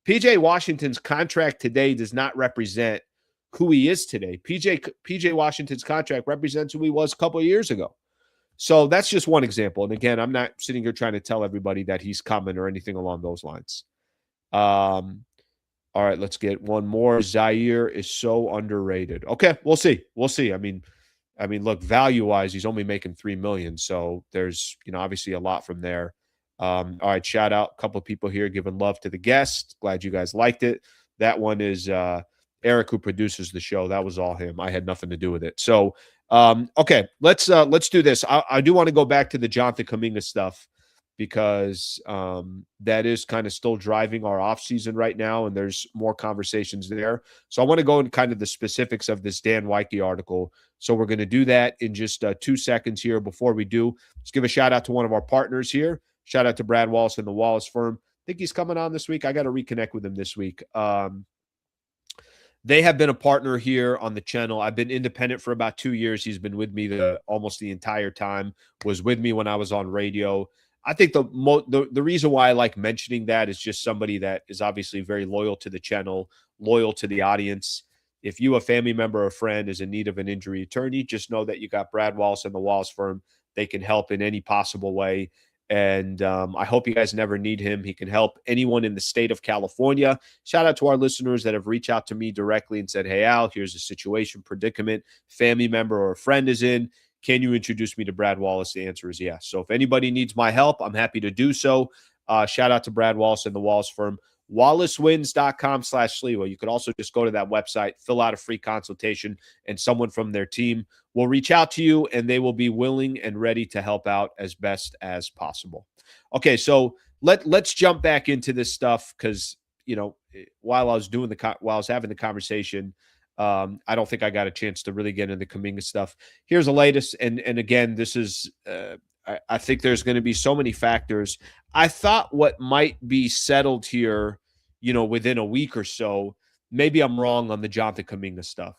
PJ Washington's contract today does not represent who he is today. PJ Washington's contract represents who he was a couple of years ago. So that's just one example. And again, I'm not sitting here trying to tell everybody that he's coming or anything along those lines. All right, let's get one more. Zaire is so underrated. Okay, we'll see. We'll see. I mean, look, value-wise, he's only making $3 million, so there's, obviously a lot from there. All right, shout out a couple of people here giving love to the guests. Glad you guys liked it. That one is Eric, who produces the show. That was all him. I had nothing to do with it. So, okay, let's do this. I do want to go back to the Jonathan Kuminga stuff because that is kind of still driving our offseason right now, and there's more conversations there. So I want to go into kind of the specifics of this Dan Weike article. So we're going to do that in just 2 seconds here. Before we do, let's give a shout out to one of our partners here. Shout out to Brad Wallace and the Wallace Firm. I think he's coming on this week. I got to reconnect with him this week. They have been a partner here on the channel. I've been independent for about 2 years. He's been with me almost the entire time, was with me when I was on radio. I think the reason why I like mentioning that is just somebody that is obviously very loyal to the channel, loyal to the audience. If you, a family member or friend, is in need of an injury attorney, just know that you got Brad Wallace and the Wallace Firm. They can help in any possible way. And I hope you guys never need him. He can help anyone in the state of California. Shout out to our listeners that have reached out to me directly and said, hey, Al, here's a situation, predicament, family member or a friend is in. Can you introduce me to Brad Wallace? The answer is yes. So if anybody needs my help, I'm happy to do so. Shout out to Brad Wallace and the Wallace Firm. wallacewins.com/Sliwa. You could also just go to that website, fill out a free consultation, and someone from their team will reach out to you, and they will be willing and ready to help out as best as possible. Okay, so let's jump back into this stuff because, while I was having the conversation, I don't think I got a chance to really get into the Kuminga stuff. Here's the latest, and again, this is I think there's going to be so many factors. I thought what might be settled here, within a week or so. Maybe I'm wrong on the Jonathan Kuminga stuff.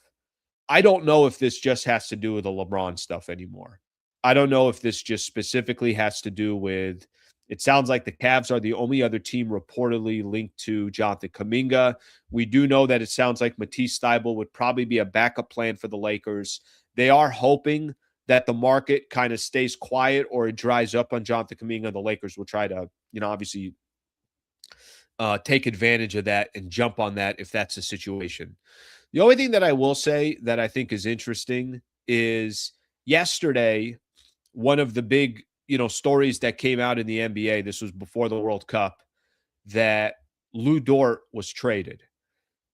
I don't know if this just has to do with the LeBron stuff anymore. I don't know if this just specifically has to do with. It sounds like the Cavs are the only other team reportedly linked to Jonathan Kuminga. We do know that it sounds like Matisse Thybulle would probably be a backup plan for the Lakers. They are hoping that the market kind of stays quiet or it dries up on Jonathan Kuminga. The Lakers will try to, obviously take advantage of that and jump on that if that's the situation. The only thing that I will say that I think is interesting is yesterday, one of the big stories that came out in the NBA, this was before the World Cup, that Lu Dort was traded.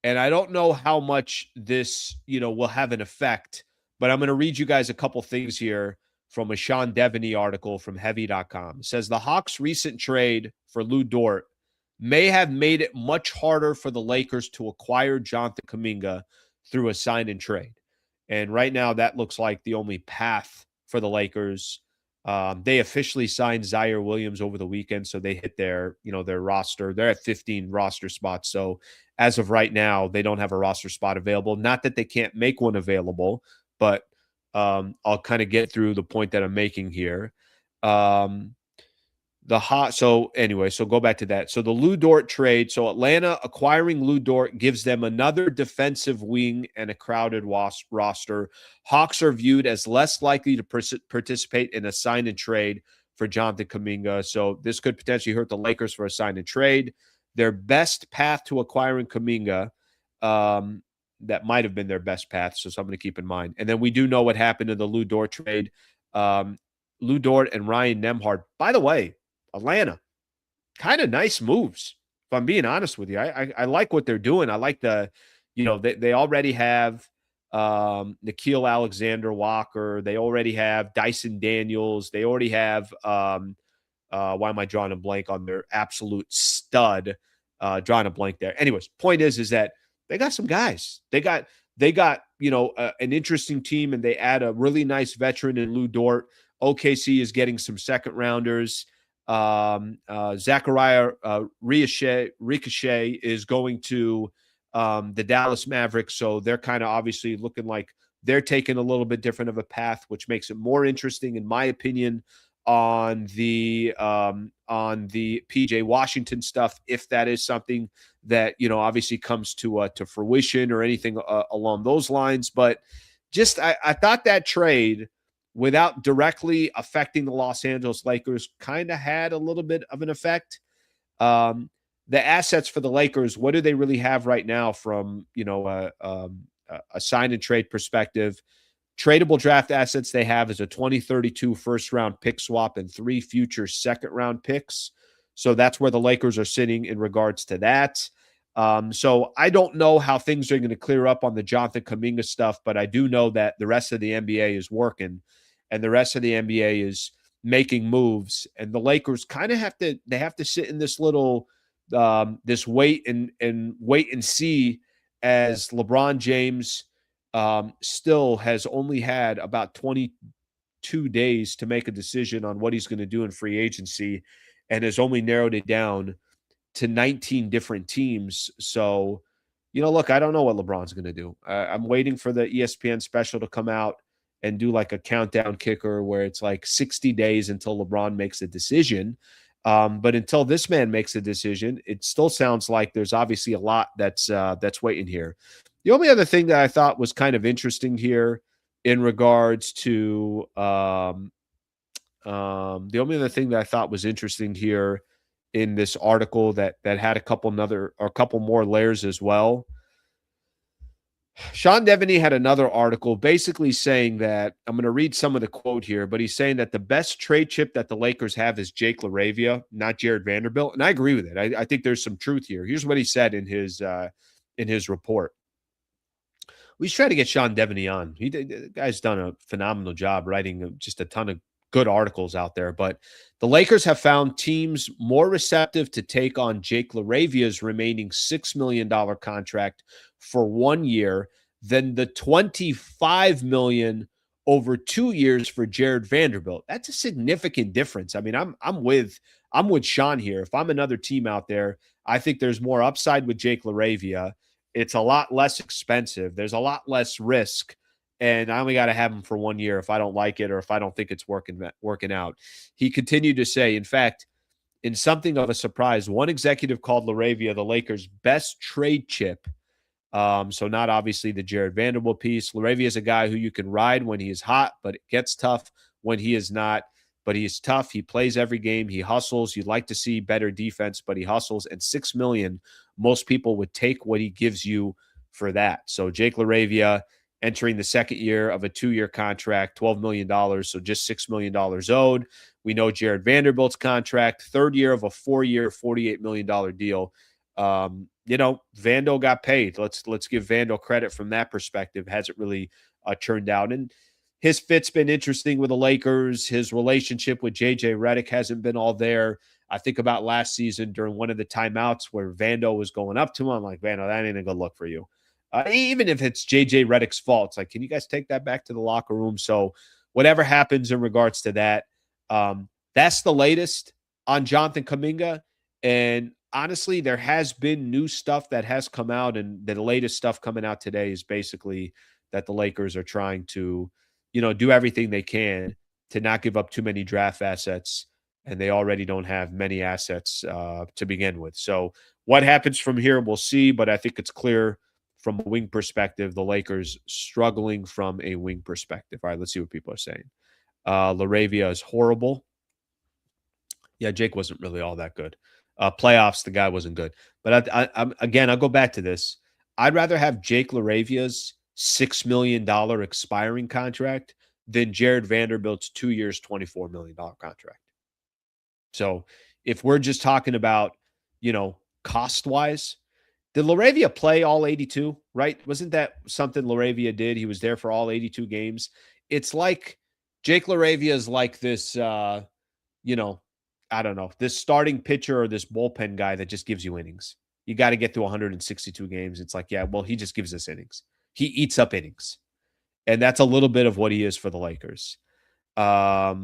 And I don't know how much this, will have an effect, but I'm going to read you guys a couple things here from a Sean Devaney article from Heavy.com. It says the Hawks' recent trade for Lu Dort may have made it much harder for the Lakers to acquire Jonathan Kuminga through a sign and trade. And right now that looks like the only path for the Lakers. They officially signed Zaire Williams over the weekend, so they hit their roster. They're at 15 roster spots. So as of right now, they don't have a roster spot available. Not that they can't make one available, but I'll kind of get through the point that I'm making here. So go back to that. So the Lu Dort trade. So Atlanta acquiring Lu Dort gives them another defensive wing and a crowded roster. Hawks are viewed as less likely to participate in a sign and trade for Jonathan Kuminga. So this could potentially hurt the Lakers for a sign and trade. Their best path to acquiring Kuminga, that might have been their best path. So something to keep in mind. And then we do know what happened in the Lu Dort trade. Lu Dort and Ryan Nembhard. By the way, Atlanta, kind of nice moves, if I'm being honest with you. I like what they're doing. I like they already have Nickeil Alexander-Walker. They already have Dyson Daniels. They already have, why am I drawing a blank on their absolute stud? Drawing a blank there. Anyways, point is that they got some guys. They got an interesting team, and they add a really nice veteran in Lu Dort. OKC is getting some second rounders. Zachariah Ricochet is going to the Dallas Mavericks, so they're kind of obviously looking like they're taking a little bit different of a path, which makes it more interesting, in my opinion, on the PJ Washington stuff, if that is something that obviously comes to fruition or anything along those lines. But just I thought that trade, without directly affecting the Los Angeles Lakers, kind of had a little bit of an effect. The assets for the Lakers, what do they really have right now from, a sign and trade perspective? Tradable draft assets they have is a 2032 first-round pick swap and 3 future second-round picks. So that's where the Lakers are sitting in regards to that. So I don't know how things are going to clear up on the Jonathan Kuminga stuff, but I do know that the rest of the NBA is working. And the rest of the NBA is making moves, and the Lakers kind of have to sit in this little this wait and see, as LeBron James still has only had about 22 days to make a decision on what he's going to do in free agency, and has only narrowed it down to 19 different teams. So, look, I don't know what LeBron's going to do. I'm waiting for the ESPN special to come out and do like a countdown kicker where it's like 60 days until LeBron makes a decision. But until this man makes a decision, it still sounds like there's obviously a lot that's waiting here. The only other thing that I thought was kind of interesting here in regards to the only other thing that I thought was interesting here in this article that had a couple more layers as well. Sean Devaney had another article basically saying that, I'm going to read some of the quote here, but he's saying that the best trade chip that the Lakers have is Jake LaRavia, not Jarred Vanderbilt. And I agree with it. I think there's some truth here. Here's what he said in his report. We should try to get Sean Devaney on. The guy's done a phenomenal job writing just a ton of good articles out there. But the Lakers have found teams more receptive to take on Jake LaRavia's remaining $6 million contract for 1 year than the $25 million over 2 years for Jarred Vanderbilt. That's a significant difference. I mean, I'm with Sean here. If I'm another team out there, I think there's more upside with Jake LaRavia. It's a lot less expensive. There's a lot less risk. And I only got to have him for 1 year if I don't like it or if I don't think it's working out. He continued to say, in fact, in something of a surprise, one executive called LaRavia the Lakers' best trade chip. So not obviously the Jarred Vanderbilt piece. LaRavia is a guy who you can ride when he is hot, but it gets tough when he is not. But he is tough. He plays every game. He hustles. You'd like to see better defense, but he hustles. And $6 million, most people would take what he gives you for that. So Jake LaRavia entering the second year of a 2-year contract, $12 million. So just $6 million owed. We know Jarred Vanderbilt's contract, third year of a 4-year, $48 million deal. Vando got paid. Let's give Vando credit from that perspective. Hasn't really turned out. And his fit's been interesting with the Lakers. His relationship with JJ Redick hasn't been all there. I think about last season during one of the timeouts where Vando was going up to him. I'm like, Vando, that ain't a good look for you. Even if it's JJ Redick's fault, it's like, can you guys take that back to the locker room? So whatever happens in regards to that, that's the latest on Jonathan Kuminga. And honestly, there has been new stuff that has come out, and the latest stuff coming out today is basically that the Lakers are trying to, do everything they can to not give up too many draft assets, and they already don't have many assets to begin with. So what happens from here, we'll see, but I think it's clear from a wing perspective, the Lakers struggling from a wing perspective. All right, let's see what people are saying. LaRavia is horrible. Yeah, Jake wasn't really all that good. Playoffs, the guy wasn't good. But again, I'll go back to this. I'd rather have Jake LaRavia's $6 million expiring contract than Jarred Vanderbilt's 2 years, $24 million contract. So if we're just talking about, cost-wise, did LaRavia play all 82, right? Wasn't that something LaRavia did? He was there for all 82 games. It's like Jake LaRavia is like this, I don't know, this starting pitcher or this bullpen guy that just gives you innings. You got to get to 162 games. It's like, yeah, well, he just gives us innings. He eats up innings. And that's a little bit of what he is for the Lakers. All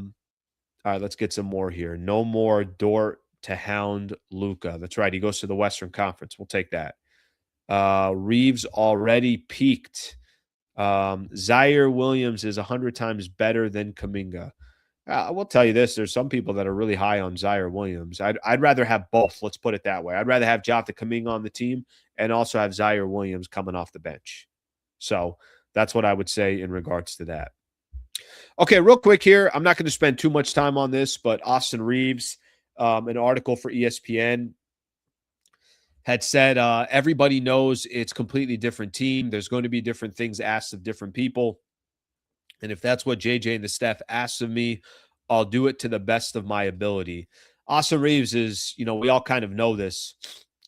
right, let's get some more here. No more Dort to hound Luka. That's right. He goes to the Western Conference. We'll take that. Reaves already peaked. Zaire Williams is 100 times better than Kuminga. I will tell you this. There's some people that are really high on Zaire Williams. I'd rather have both. Let's put it that way. I'd rather have Jonathan Kuminga on the team and also have Zaire Williams coming off the bench. So that's what I would say in regards to that. Okay, real quick here. I'm not going to spend too much time on this, but Austin Reaves, an article for ESPN, had said everybody knows it's completely different team. There's going to be different things asked of different people. And if that's what JJ and the staff asks of me, I'll do it to the best of my ability. Austin Reaves is, we all kind of know this.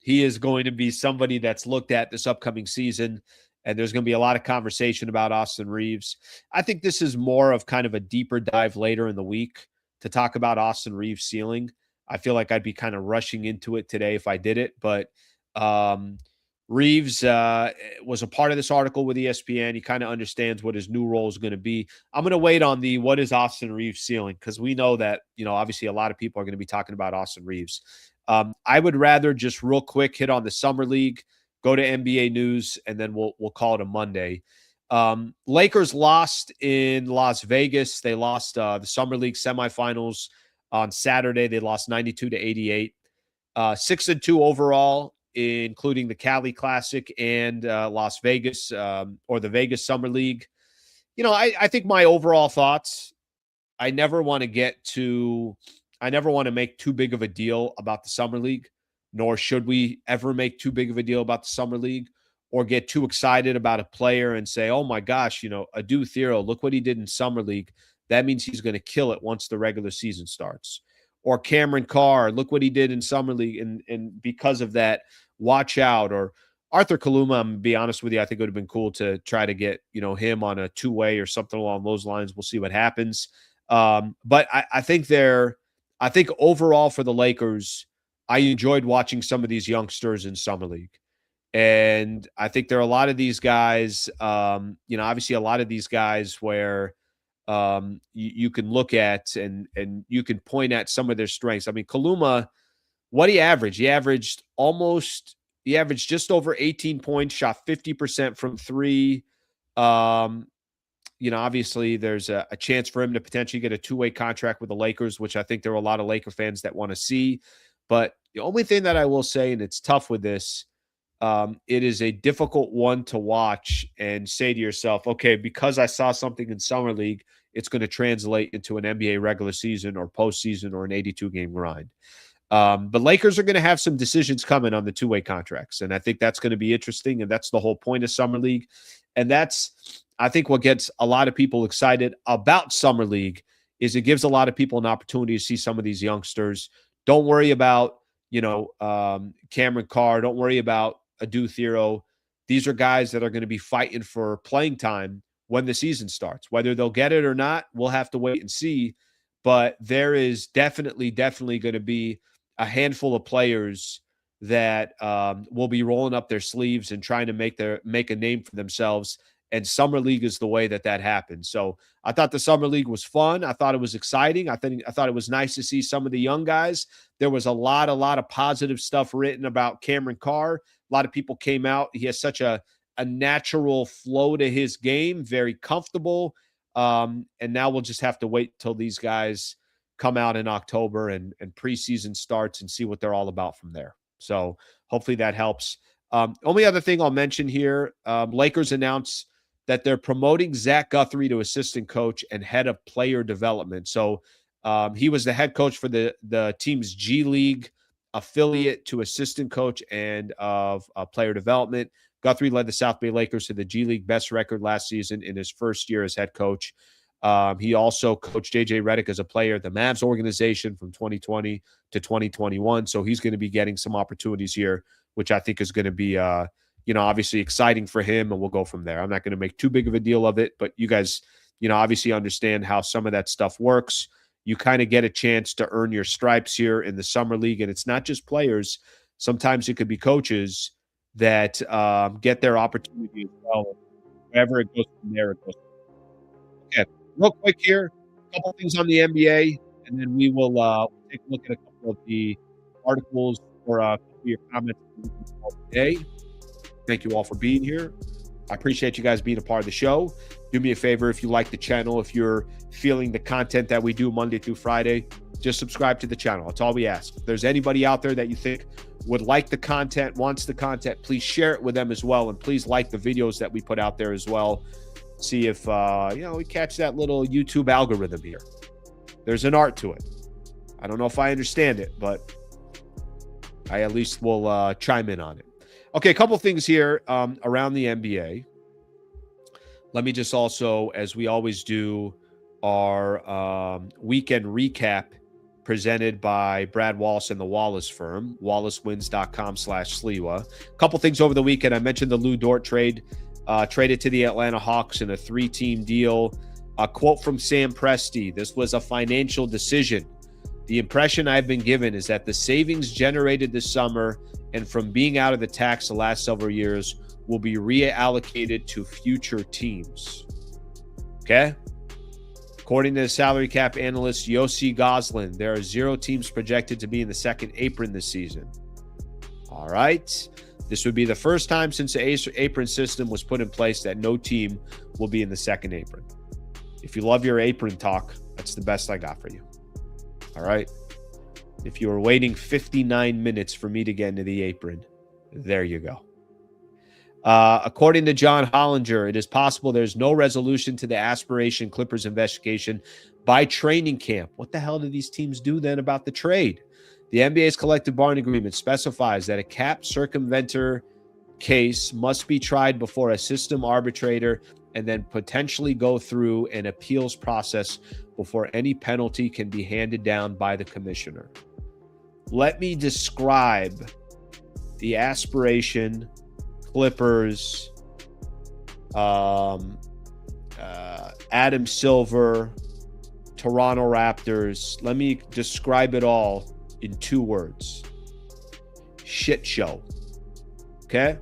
He is going to be somebody that's looked at this upcoming season, and there's going to be a lot of conversation about Austin Reaves. I think this is more of kind of a deeper dive later in the week to talk about Austin Reaves' ceiling. I feel like I'd be kind of rushing into it today if I did it, but Reaves was a part of this article with ESPN. He kind of understands what his new role is going to be. I'm going to wait on the what is Austin Reaves' ceiling, because we know that, obviously a lot of people are going to be talking about Austin Reaves. I would rather just real quick hit on the Summer League, go to NBA news, and then we'll call it a Monday. Lakers lost in Las Vegas. They lost the Summer League semifinals on Saturday. They lost 92-88. 6-2 overall, including the Cali Classic and Las Vegas or the Vegas Summer League. I think my overall thoughts, I never want to make too big of a deal about the Summer League, nor should we ever make too big of a deal about the Summer League or get too excited about a player and say, oh my gosh, Adu Thero, look what he did in Summer League. That means he's going to kill it once the regular season starts. Or Cameron Carr, look what he did in Summer League. And because of that, watch out. Or Arthur Kaluma, I'm going to be honest with you, I think it would have been cool to try to get, him on a two-way or something along those lines. We'll see what happens. But I think overall for the Lakers, I enjoyed watching some of these youngsters in Summer League. And I think there are a lot of these guys, obviously a lot of these guys where you can look at and you can point at some of their strengths. I mean, Kaluma, what he averaged? He averaged just over 18 points, shot 50% from three. Obviously there's a chance for him to potentially get a two-way contract with the Lakers, which I think there are a lot of Laker fans that want to see. But the only thing that I will say, and it's tough with this, it is a difficult one to watch and say to yourself, okay, because I saw something in Summer League, it's going to translate into an NBA regular season or postseason or an 82-game grind. But Lakers are going to have some decisions coming on the two-way contracts, and I think that's going to be interesting, and that's the whole point of Summer League. And that's, I think, what gets a lot of people excited about Summer League is it gives a lot of people an opportunity to see some of these youngsters. Don't worry about, Cameron Carr. Don't worry about Adu Thero. These are guys that are going to be fighting for playing time when the season starts. Whether they'll get it or not, we'll have to wait and see. But there is definitely going to be a handful of players that will be rolling up their sleeves and trying to make a name for themselves. And Summer League is the way that happens. So I thought the Summer League was fun. I thought it was exciting. I thought it was nice to see some of the young guys. There was a lot of positive stuff written about Cameron Carr. A lot of people came out. He has such a natural flow to his game, very comfortable. And now we'll just have to wait till these guys come out in October and preseason starts and see what they're all about from there. So hopefully that helps. Only other thing I'll mention here, Lakers announced that they're promoting Zach Guthrie to assistant coach and head of player development. So he was the head coach for the team's G League affiliate to assistant coach and of player development. Guthrie led the South Bay Lakers to the G League best record last season in his first year as head coach. He also coached J.J. Redick as a player at the Mavs organization from 2020 to 2021. So he's going to be getting some opportunities here, which I think is going to be, obviously exciting for him, and we'll go from there. I'm not going to make too big of a deal of it, but you guys, obviously understand how some of that stuff works. You kind of get a chance to earn your stripes here in the Summer League, and it's not just players. Sometimes it could be coaches that get their opportunity as well. Wherever it goes from there, it goes. Okay, real quick here, a couple things on the NBA, and then we will take a look at a couple of the articles or a couple of your comments today. Thank you all for being here. I appreciate you guys being a part of the show. Do me a favor, if you like the channel, if you're feeling the content that we do Monday through Friday, just subscribe to the channel. That's all we ask. If there's anybody out there that you think would like the content, wants the content, please share it with them as well. And please like the videos that we put out there as well. See if, we catch that little YouTube algorithm here. There's an art to it. I don't know if I understand it, but I at least will chime in on it. Okay, a couple things here around the NBA. Let me just also, as we always do, our weekend recap presented by Brad Wallace and the Wallace Firm, wallacewins.com/Sliwa. A couple things over the weekend. I mentioned the Lou Dort trade, traded to the Atlanta Hawks in a 3-team deal. A quote from Sam Presti: "This was a financial decision. The impression I've been given is that the savings generated this summer and from being out of the tax the last several years will be reallocated to future teams." Okay? According to the salary cap analyst Yossi Goslin, there are 0 teams projected to be in the second apron this season. All right. This would be the first time since the apron system was put in place that no team will be in the second apron. If you love your apron talk, that's the best I got for you. All right. If you were waiting 59 minutes for me to get into the apron, there you go. According to John Hollinger, it is possible there's no resolution to the Aspiration Clippers investigation by training camp. What the hell do these teams do then about the trade? The NBA's collective bargaining agreement specifies that a cap circumventor case must be tried before a system arbitrator and then potentially go through an appeals process before any penalty can be handed down by the commissioner. Let me describe the aspiration, Clippers, Adam Silver, Toronto Raptors. Let me describe it all in 2 words. Shit show. Okay?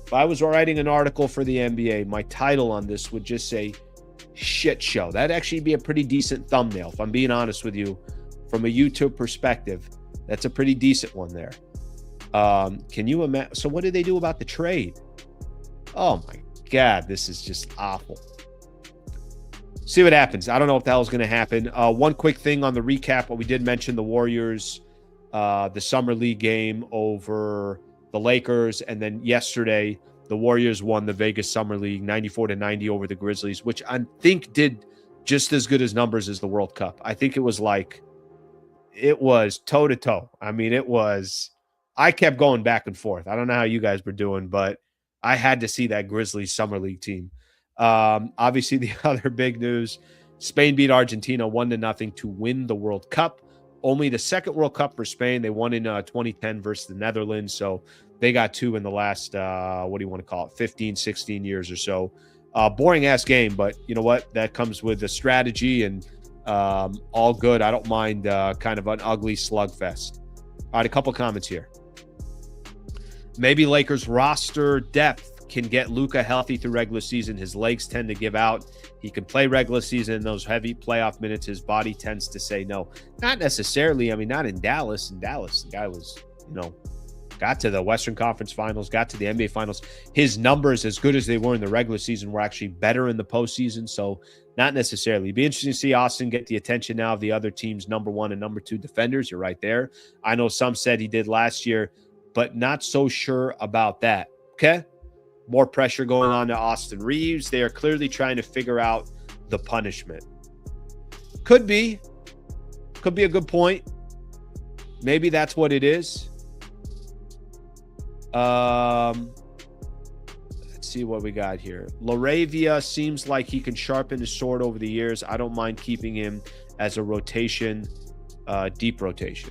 If I was writing an article for the NBA, my title on this would just say shit show. That'd actually be a pretty decent thumbnail, if I'm being honest with you. From a YouTube perspective, that's a pretty decent one there. Can you imagine? So what did they do about the trade? Oh my God, this is just awful. See what happens. I don't know if that was going to happen. One quick thing on the recap, but we did mention the Warriors, the Summer League game over the Lakers, and then yesterday the Warriors won the Vegas Summer League 94-90 over the Grizzlies, which I think did just as good as numbers as the World Cup. I think it was toe to toe. I mean, I kept going back and forth. I don't know how you guys were doing, but I had to see that Grizzlies Summer League team. Obviously the other big news, Spain beat Argentina 1-0 to win the World Cup. Only the second World Cup for Spain. They won in 2010 versus the Netherlands. So they got 2 in the last, 15, 16 years or so. Boring ass game, but you know what? That comes with the strategy and all good. I don't mind kind of an ugly slugfest. All right, a couple comments here. Maybe Lakers roster depth can get Luka healthy through regular season. His legs tend to give out. He can play regular season in those heavy playoff minutes. His body tends to say no. Not necessarily. I mean, not in Dallas. In Dallas, the guy was, got to the Western Conference Finals, got to the NBA Finals. His numbers, as good as they were in the regular season, were actually better in the postseason. So not necessarily. It'd be interesting to see Austin get the attention now of the other team's number 1 and number 2 defenders. You're right there. I know some said he did last year, but not so sure about that. Okay? More pressure going on to Austin Reaves. They are clearly trying to figure out the punishment. Could be a good point. Maybe that's what it is. Let's see what we got here. LaRavia seems like he can sharpen his sword over the years. I don't mind keeping him as a rotation, deep rotation.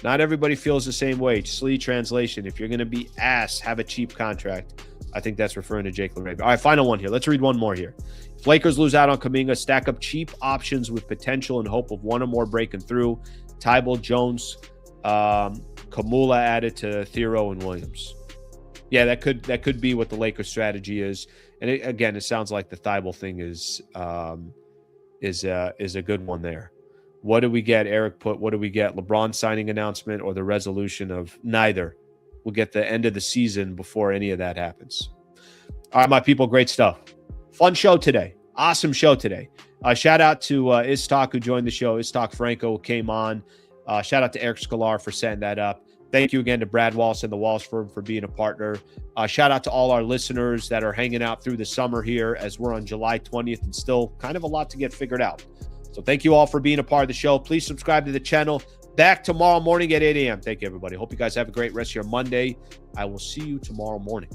Not everybody feels the same way. Slee translation. If you're going to be ass, have a cheap contract. I think that's referring to Jake LaRavia. All right, final one here. Let's read one more here. If Lakers lose out on Kuminga, stack up cheap options with potential and hope of one or more breaking through. Tybalt, Jones, Kamula added to Thero and Williams. Yeah, that could be what the Lakers strategy is. And it sounds like the Tybalt thing is a good one there. What do we get? Eric put, what do we get? LeBron signing announcement or the resolution of neither? We'll get the end of the season before any of that happens. All right, my people, great stuff. Fun show today. Awesome show today. Shout out to Iztok, who joined the show. Iztok Franko came on. Shout out to Eric Scalar for setting that up. Thank you again to Brad Wallace and the Wallace Firm for being a partner. Shout out to all our listeners that are hanging out through the summer here as we're on July 20th and still kind of a lot to get figured out. So thank you all for being a part of the show. Please subscribe to the channel. Back tomorrow morning at 8 a.m. Thank you, everybody. Hope you guys have a great rest of your Monday. I will see you tomorrow morning.